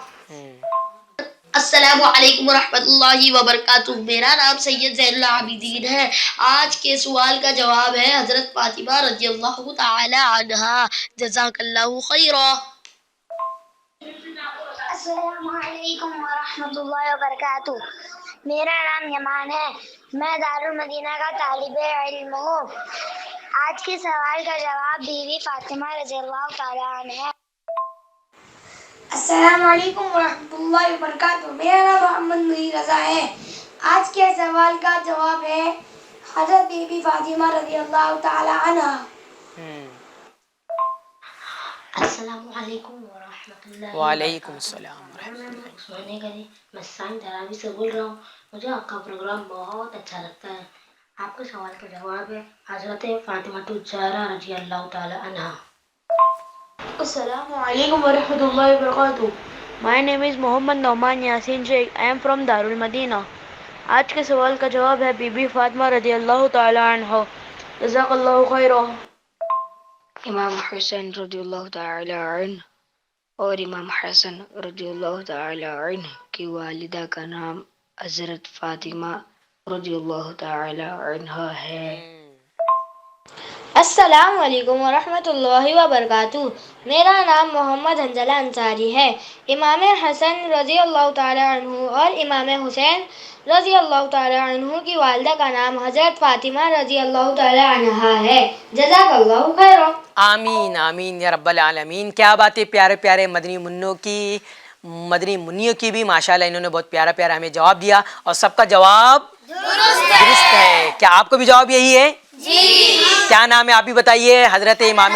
السلام علیکم ورحمۃ اللہ وبرکاتہ. میرا نام سید زین العابدین ہے. آج کے سوال کا جواب ہے حضرت فاطمہ رضی اللہ تعالی عنہا. جزاک اللہ خیرا. السلام علیکم ورحمۃ اللہ وبرکاتہ. میرا نام یمان ہے. میں دارالمدینہ کا طالب علم ہوں. آج کے سوال کا جواب بیوی فاطمہ رضی اللہ تعالی عنہ. السلام علیکم ورحمۃ اللہ وبرکاتہ. میرا نام محمد نور رضا ہے. آج کے سوال کا جواب ہے حضرت بی بی فاطمہ رضی اللہ تعالی عنہ. السلام علیکم ورحمۃ اللہ. وعلیکم السلام. سونے کری میں سائن تراوی سے بول رہا ہوں. مجھے آپ کا پروگرام بہت اچھا لگتا ہے. آپ کے سوال کا جواب ہے حضرت فاطمہ الزہرا رضی اللہ تعالی عنہا. السلام علیکم ورحمۃ اللہ وبرکاتہ. My name is Muhammad Noman Yasin Sheikh. I am from Darul Madinah. آج کے سوال کا جواب ہے بی بی فاطمہ رضی اللہ تعالی عنہ. جزاک اللہ خیرا. امام حسین رضی اللہ تعالی عنہ اور امام حسن رضی اللہ تعالی عنہ کی والدہ کا نام حضرت فاطمہ رضی اللہ تعالی عنہ ہے۔ السلام علیکم ورحمۃ اللہ وبرکاتہ۔ میرا نام محمد حنزلہ انصاری ہے۔ امام حسن رضی اللہ تعالیٰ عنہ اور امام حسین رضی اللہ تعالیٰ عنہ کی والدہ کا نام حضرت فاطمہ رضی اللہ تعالیٰ عنہا ہے۔ جزاک اللہ خیرا۔ آمین آمین یا رب العالمین۔ کیا بات ہے، پیارے پیارے مدنی منوں کی، مدنی منیوں کی بھی ماشاءاللہ انہوں نے بہت پیارا پیارا ہمیں جواب دیا، اور سب کا جواب درست ہے۔ کیا آپ کو بھی جواب یہی ہے؟ جی۔ کیا نام ہے آپ بھی بتائیے؟ حضرت امام،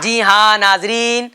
جی ہاں ناظرین،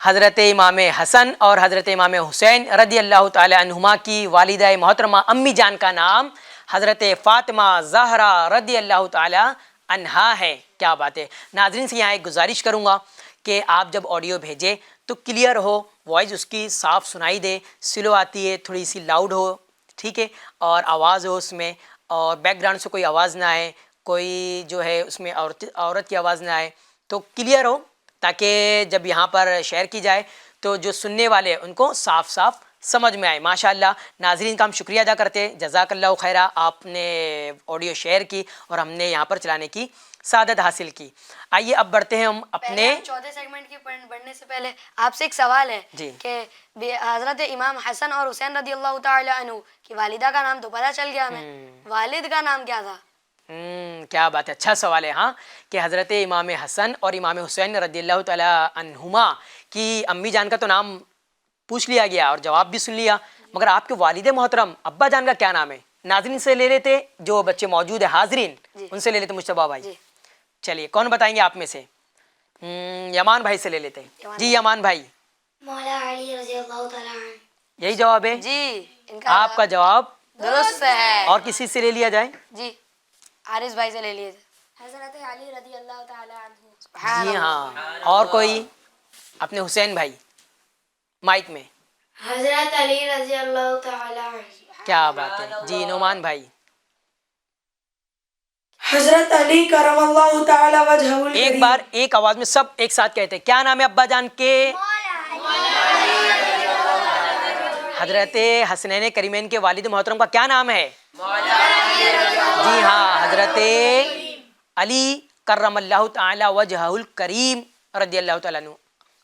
حضرت امام حسن اور حضرت امام حسین رضی اللہ تعالی عنہما کی والدہ محترمہ امی جان کا نام حضرت فاطمہ زہرا رضی اللہ تعالی عنہا ہے۔ کیا بات ہے۔ ناظرین سے یہاں ایک گزارش کروں گا کہ آپ جب آڈیو بھیجیں تو کلیئر ہو، وائس اس کی صاف سنائی دے، سلو آتی ہے تھوڑی سی لاؤڈ ہو، ٹھیک ہے، اور آواز ہو اس میں، اور بیک گراؤنڈ سے کوئی آواز نہ آئے، کوئی جو ہے اس میں عورت کی آواز نہ آئے، تو کلیئر ہو تاکہ جب یہاں پر شیئر کی جائے تو جو سننے والے ان کو صاف صاف سمجھ میں آئے۔ ماشاءاللہ ناظرین کا ہم شکریہ ادا کرتے ہیں، جزاک اللہ خیرہ، آپ نے آڈیو شیئر کی اور ہم نے یہاں پر چلانے کی سعادت حاصل کی۔ آئیے اب بڑھتے ہیں ہم اپنے چوتھے سیگمنٹ کی بڑھنے سے پہلے آپ سے ایک سوال ہے جی کہ حضرت امام حسن اور حسین رضی اللہ تعالی عنہ کی والدہ کا نام تو پتہ چل گیا ہمیں، والد کا نام کیا تھا؟ کیا بات ہے، اچھا سوال ہے ہاں، کہ حضرت امام حسن اور امام حسین رضی اللہ تعالی عنہما کی امی جان کا تو نام پوچھ لیا گیا اور جواب بھی سن لیا، مگر آپ کے والد محترم ابا جان کا کیا نام ہے؟ ناظرین سے لے لیتے، جو بچے موجود ہیں حاضرین ان سے لے لیتے، مجتبیٰ بھائی چلیے کون بتائیں گے آپ میں سے؟ یمان بھائی سے لے لیتے ہیں۔ جی یمان بھائی۔ مولا علی رضی اللہ تعالیٰ عنہ۔ یہی جواب ہے؟ جی آپ کا جواب درست ہے۔ اور کسی سے لے لیا جائے؟ جی حارث بھائی سے لے لیے۔ حضرت علی رضی اللہ تعالیٰ عنہ۔ جی ہاں، اور کوئی؟ اپنے حسین بھائی مائک میں۔ حضرت علی رضی اللہ تعالیٰ عنہ۔ کیا بات ہے۔ جی نعمان بھائی۔ حضرت علی کرم اللہ تعالی وجہہ الکریم۔ ایک بار ایک آواز میں سب ایک ساتھ کہتے ہیں، کیا نام ہے ابا جان کے؟ حضرت حسنین کریمین کے والد محترم کا کیا نام ہے؟ جی ہاں، حضرت علی کرم اللہ تعالی وجہہ الکریم رضی اللہ تعالیٰ عنہ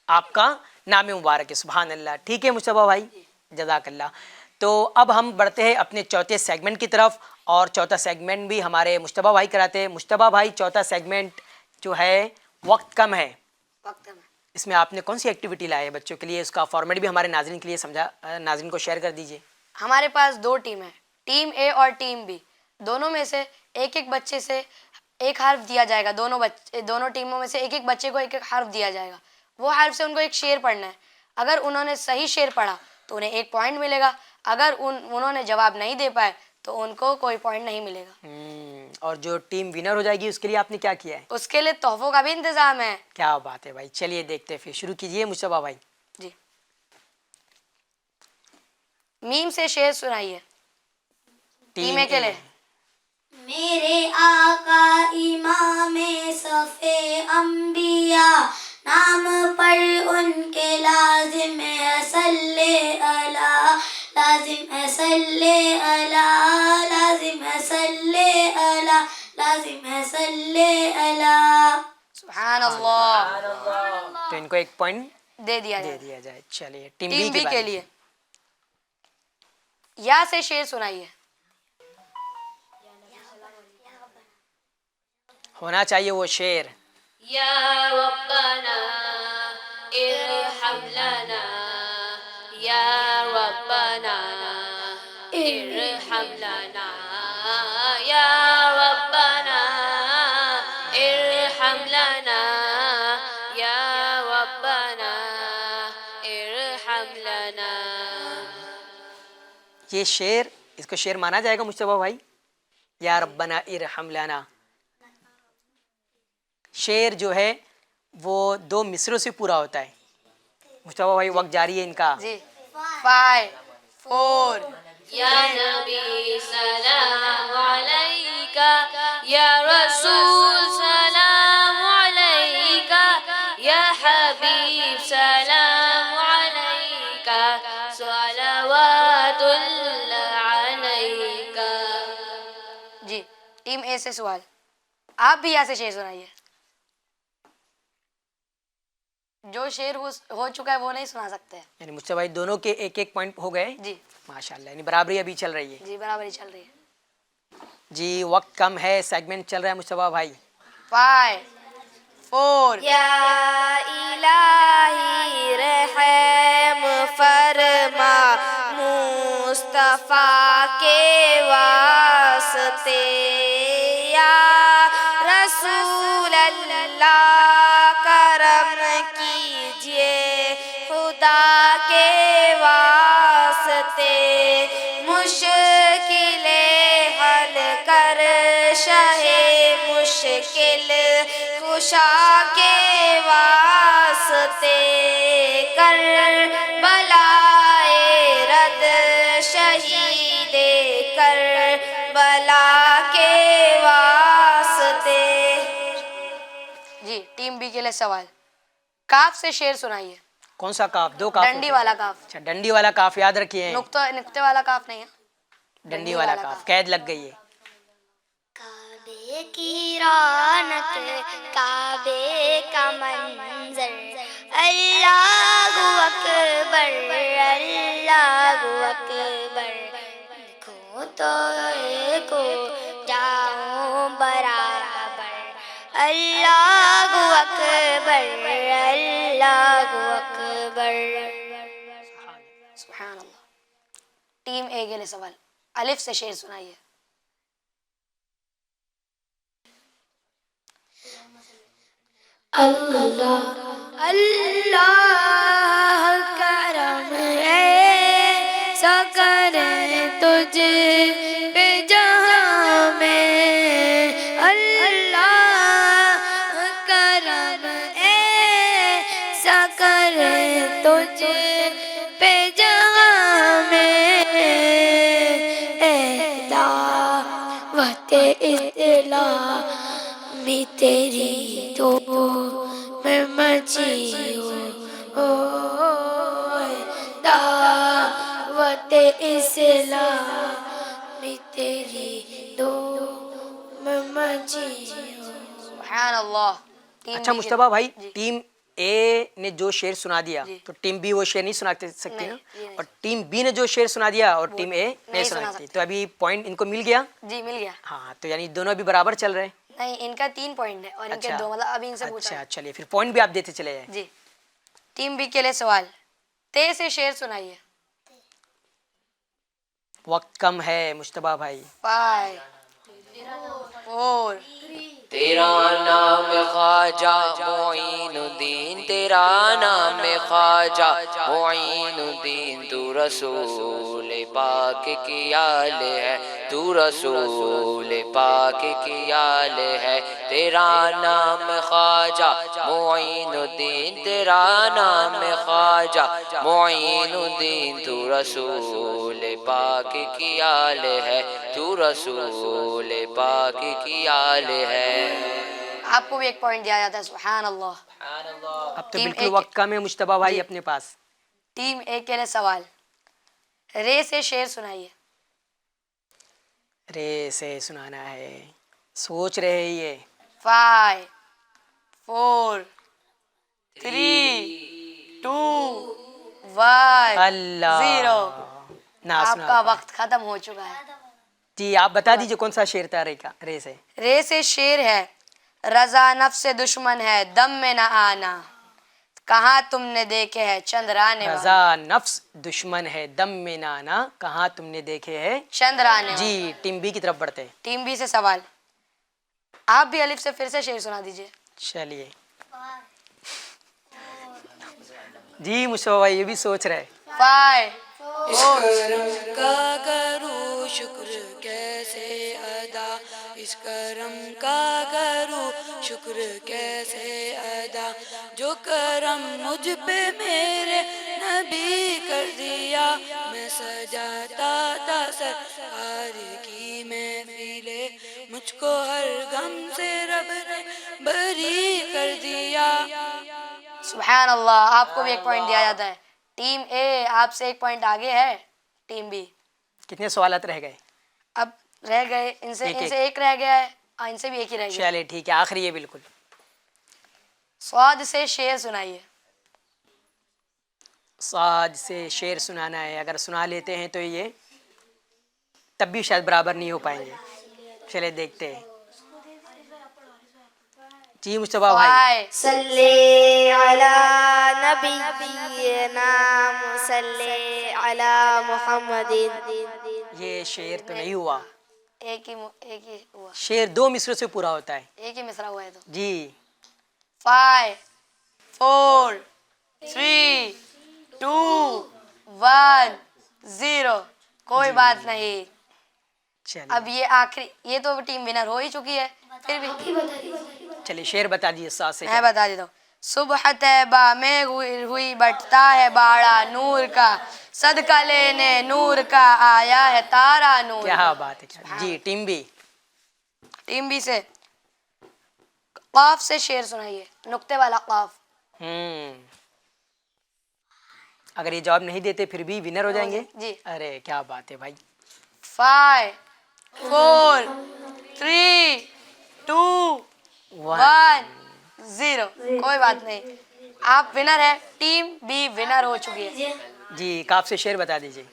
آپ کا نام مبارک ہے۔ سبحان اللہ۔ ٹھیک ہے مصطفیٰ بھائی، جزاک اللہ۔ تو اب ہم بڑھتے ہیں اپنے چوتھے سیگمنٹ کی طرف، اور چوتھا سیگمنٹ بھی ہمارے مصطفیٰ بھائی کراتے ہیں۔ مصطفیٰ بھائی چوتھا سیگمنٹ جو ہے وقت کم ہے، اس میں آپ نے کون سی ایکٹیویٹی لائی ہے بچوں کے لیے؟ اس کا فارمیٹ بھی ہمارے ناظرین کے لیے سمجھا، ناظرین کو شیئر کر دیجیے۔ ہمارے پاس دو ٹیم ہے، ٹیم اے اور ٹیم بی، دونوں میں سے ایک ایک بچے سے ایک حرف دیا جائے گا، دونوں ٹیموں میں سے ایک ایک بچے کو ایک ایک حرف دیا جائے گا، وہ حرف سے ان کو ایک شعر پڑھنا ہے۔ اگر انہوں نے صحیح شعر پڑھا تو انہیں ایک پوائنٹ ملے گا، اگر انہوں نے جواب نہیں دے پائے تو ان کو کوئی پوائنٹ نہیں ملے گا۔ اور جو ٹیم ونر ہو جائے گی اس کے لیے آپ نے کیا کیا ہے؟ اس کے لیے تحفوں کا بھی انتظام ہے۔ کیا بات ہے بھائی، چلیے دیکھتے ہیں، پھر شروع کیجئے مصطفیٰ بھائی۔ جی میم سے شعر سنائیے ٹیم اے کے لیے۔ میرے آقا امام صف انبیاء، نام پر ان کے لازم ہے صلی اللہ، لازم ہے صلی اللہ، لازم ہے صلی اللہ، لازم ہے صلی اللہ۔ سبحان اللہ۔ تو ان کو ایک پوائنٹ دے دیا جائے۔ چلیے ٹیم ٹیم بی بی کے لیے یا سے شعر سنائیے۔ ہونا چاہیے وہ شعر۔ یا ربنا ارحم لنا، یا ربنا ارحم لنا، یا ربنا ارحم لنا، یا ربنا ارحم لنا۔ یہ شعر، اس کو شعر مانا جائے گا مصطفیٰ بھائی؟ یا ربنا ارحم لنا شعر جو ہے وہ دو مصروں سے پورا ہوتا ہے۔ مصطفیٰ بھائی وقت جاری ہے ان کا۔ جی 5 4 یا نبی سلام علیکہ، یا رسول سلام علیکہ، یا حبیب سلام علیکہ، صلوات اللہ اے سے سوال. آپ بھی یہاں سے شعر سنائیے. جو شعر ہو چکا ہے وہ نہیں سنا سکتے. یعنی مجھ سے بھائی دونوں کے ایک ایک پوائنٹ ہو گئے. جی ماشاء اللہ، یعنی برابری ابھی چل رہی ہے. جی برابری چل رہی ہے. جی وقت کم ہے، سیگمنٹ چل رہا ہے مصطفیٰ بھائی. 5 4 یا الہی رحم فرما مصطفیٰ کے واسطے، یا رسول اللہ کرم کیجئے خدا کے واسطے، مشکلیں حل کر شہ مشکل کشا کے واسطے، کر بلائے رد شہید کر بلا کے واسطے. جی ٹیم بی کے لیے سوال. کاف سے شعر سنائیے. کون سا کاف؟ دو کاف. ڈنڈی والا کاف. اچھا ڈنڈی والا کاف یاد رکھیے. نقطے والا کاف نہیں ہے، ڈنڈی والا کاف. قید لگ گئی ہے. کعبے کی رونق کعبے کا منظر، اللہ اکبر اللہ اکبر، دیکھوں تو کو جاؤں برابر، اللہ اکبر اللہ اکبر. سبحان اللہ. ٹیم اے کے لیے سوال. الف سے شعر سنائیے. اللہ اللہ کرم ایسا کرے تجھ پہ جہاں میں، اللہ کرم ایسا کرے تجھ پہ جہاں میں، اے دعوت اسلام میں تیری تو میں مچی ہوں، دعوت اسلام میں تیری تو میں مچی ہوں. سبحان اللہ. اچھا مصطفیٰ بھائی، ٹیم اے نے جو شعر سنا دیا تو ٹیم بی وہ شعر نہیں سنا سکتی نا، اور ٹیم بی نے جو شعر سنا دیا اور ٹیم اے نہیں سنا سکتی، تو ابھی پوائنٹ ان کو مل گیا. جی مل گیا. ہاں تو یعنی دونوں ابھی برابر چل رہے ہیں. نہیں، ان کا 3 پوائنٹ ہے اور ان کے 2، مطلب ابھی ان سے پوچھا. اچھا چلیے پھر پوائنٹ بھی آپ دیتے چلے جائیں. جی ٹیم بی کے لیے سوال. تے سے شعر سنائیے. وقت کم ہے مصطفیٰ بھائی. 5 4 تیرا نام خواجہ معین الدین، تیرا نام خواجہ معین الدین، تو رسول پاک کی آل ہے، تو رسول پاک کی آل ہے. تیرا نام خواجہ معین الدین، تیرا نام خواجہ معین الدین، تو رسول پاک کی آل ہے، تو رسول پاک کی آل ہے. آپ کو بھی 1 پوائنٹ دیا جاتا ہے. سبحان اللہ. اب تو بالکل وقت کم ہے مصطفیٰ بھائی اپنے پاس. ٹیم اے کے لیے سوال. رے سے شعر سنائیے. رے سے سنانا ہے، سوچ رہے یہ. 5 4 3 2 1 اللہ 0. آپ کا سنا. وقت ختم ہو چکا ہے. جی آپ بتا دیجئے کون سا شعر تھا رے سے. رے سے شعر ہے. رضا نفس دشمن ہے دم میں نہ آنا، کہاں تم نے دیکھے ہے چندرانے والے. رضا نفس دشمن ہے دم میں نہ آنا، کہاں تم نے دیکھے ہے چندرانے. جی ٹیم بی کی طرف بڑھتے ہیں. ٹیم بی سے سوال. آپ بھی الف سے پھر سے شعر سنا دیجئے. چلیے. جی مصطفیٰ بھائی یہ بھی سوچ رہے. 5 اس کرم کا کروں شکر کیسے ادا، اس کرم کا کروں شکر کیسے ادا، جو کرم مجھ پہ میرے نبی کر دیا، میں سجاتا تھا سرکار کی محفلیں، مجھ کو ہر غم سے رب نے بری کر دیا. سبحان اللہ. آپ کو بھی 1 پوائنٹ دیا جاتا ہے. ٹیم اے آپ سے 1 پوائنٹ آگے ہے. ٹیم بی کتنے سوالات رہ گئے؟ اب رہ گئے ان سے ایک رہ گیا ہے. ان سے بھی ایک ہی رہ گیا. چلے ٹھیک ہے, آخری ہے بالکل. صاد سے شعر سنائیے. صاد سے شعر سنانا ہے, اگر سنا لیتے ہیں تو یہ تب بھی شاید برابر نہیں ہو پائیں گے. چلے دیکھتے ہیں. جی مصطفیٰ بھائی. صلی علی نبینا صلی علی محمد. یہ شعر تو نہیں ہوا, ایک ہی ہوا. شعر 2 مصروں سے پورا ہوتا ہے. ایک ہی مصرع ہوا ہے تو. جی 5 4 3 2 1 0. کوئی بات نہیں. چلیے اب یہ آخری, یہ تو ٹیم ونر ہو ہی چکی ہے, پھر بھی چلیے شعر بتا دیجیے ساتھ سے. میں بتا دیتا ہوں. صبح طیبہ میں ہوئی بٹتا ہے باڑا نور کا, صدقہ لینے نور کا آیا ہے تارا نور. کیا بات ہے. جی ٹیم بی. ٹیم بی سے قاف سے شعر سنائیے, نقطے والا قاف. اگر یہ جواب نہیں دیتے پھر بھی ونر ہو جائیں گے. جی. ارے کیا بات ہے بھائی. 5 4 3 2 1 0. کوئی بات نہیں, آپ ونر ہے. ٹیم بی ونر ہو چکی ہے. جی کاف سے شعر بتا دیجیے.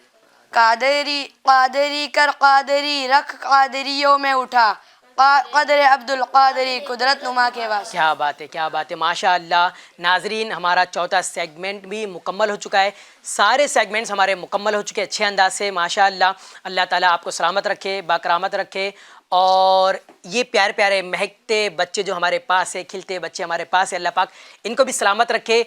قادری قادری کر قادری رکھ قادریوں میں اٹھا, قدر عبد القادری قدرت نما کے واسطے. کیا بات ہے, کیا بات ہے, ماشاء اللہ. ناظرین ہمارا چوتھا سیگمنٹ بھی مکمل ہو چکا ہے. سارے سیگمنٹس ہمارے مکمل ہو چکے اچھے انداز سے ماشاء اللہ. اللہ تعالیٰ آپ کو سلامت رکھے, باکرامت رکھے, اور یہ پیارے پیارے مہکتے بچے جو ہمارے پاس ہے, کھلتے بچے ہمارے پاس ہے, اللہ پاک ان کو بھی سلامت رکھے.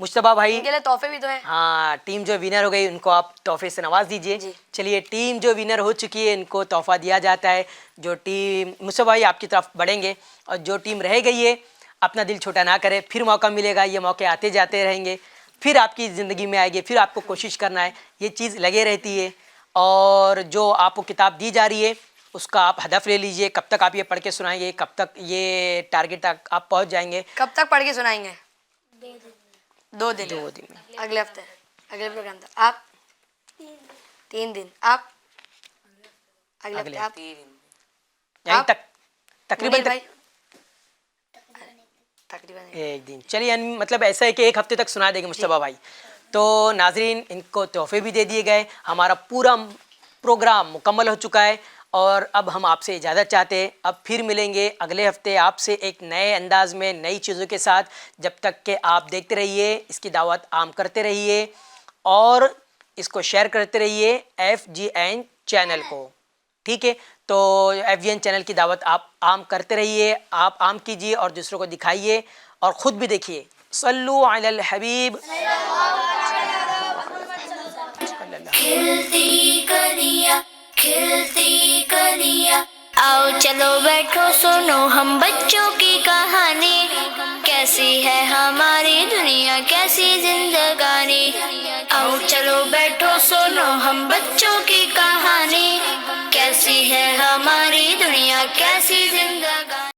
مصطفیٰ بھائی ان کے لیے تحفے بھی تو ہیں. ہاں, ٹیم جو ونر ہو گئی ان کو آپ تحفے سے نواز دیجئے. چلیے ٹیم جو ونر ہو چکی ہے ان کو تحفہ دیا جاتا ہے. جو ٹیم مصطفیٰ بھائی آپ کی طرف بڑھیں گے, اور جو ٹیم رہ گئی ہے اپنا دل چھوٹا نہ کرے, پھر موقع ملے گا. یہ موقع آتے جاتے رہیں گے, پھر آپ کی زندگی میں آئے گی, پھر آپ کو کوشش کرنا ہے. یہ چیز لگے رہتی ہے. اور جو آپ کو کتاب دی جا رہی ہے اس کا آپ ہدف لے لیجئے. کب تک آپ یہ پڑھ کے سنائیں گے, کب تک یہ ٹارگیٹ تک آپ پہنچ جائیں گے؟ کب تک پڑھ کے سنائیں گے؟ 2 دن. 2 دن. اگلے ہفتے, اگلے پروگرام تک آپ 3 دن. آپ اگلے ہفتے آپ یہیں تک تقریباً تقریباً 1 دن. چلیے مطلب ایسا ہے کہ 1 ہفتے تک سنا دیں گے مصطفیٰ بھائی. تو ناظرین ان کو تحفے بھی دے دیے گئے. ہمارا پورا پروگرام مکمل ہو چکا ہے, اور اب ہم آپ سے اجازت چاہتے ہیں. اب پھر ملیں گے اگلے ہفتے آپ سے ایک نئے انداز میں نئی چیزوں کے ساتھ. جب تک کہ آپ دیکھتے رہیے, اس کی دعوت عام کرتے رہیے, اور اس کو شیئر کرتے رہیے FGN چینل کو. ٹھیک ہے, تو FGN چینل کی دعوت آپ عام کرتے رہیے, آپ عام کیجیے اور دوسروں کو دکھائیے, اور خود بھی دیکھیے. صلو علی الحبیب. کھلتی کلیاں کھلتی کلیاں, آؤ چلو بیٹھو سنو ہم بچوں کی کہانی. کیسی ہے ہماری دنیا کیسی زندگانی, آؤ چلو بیٹھو سنو ہم بچوں کی کہانی. کیسی ہے ہماری دنیا کیسی زندگانی.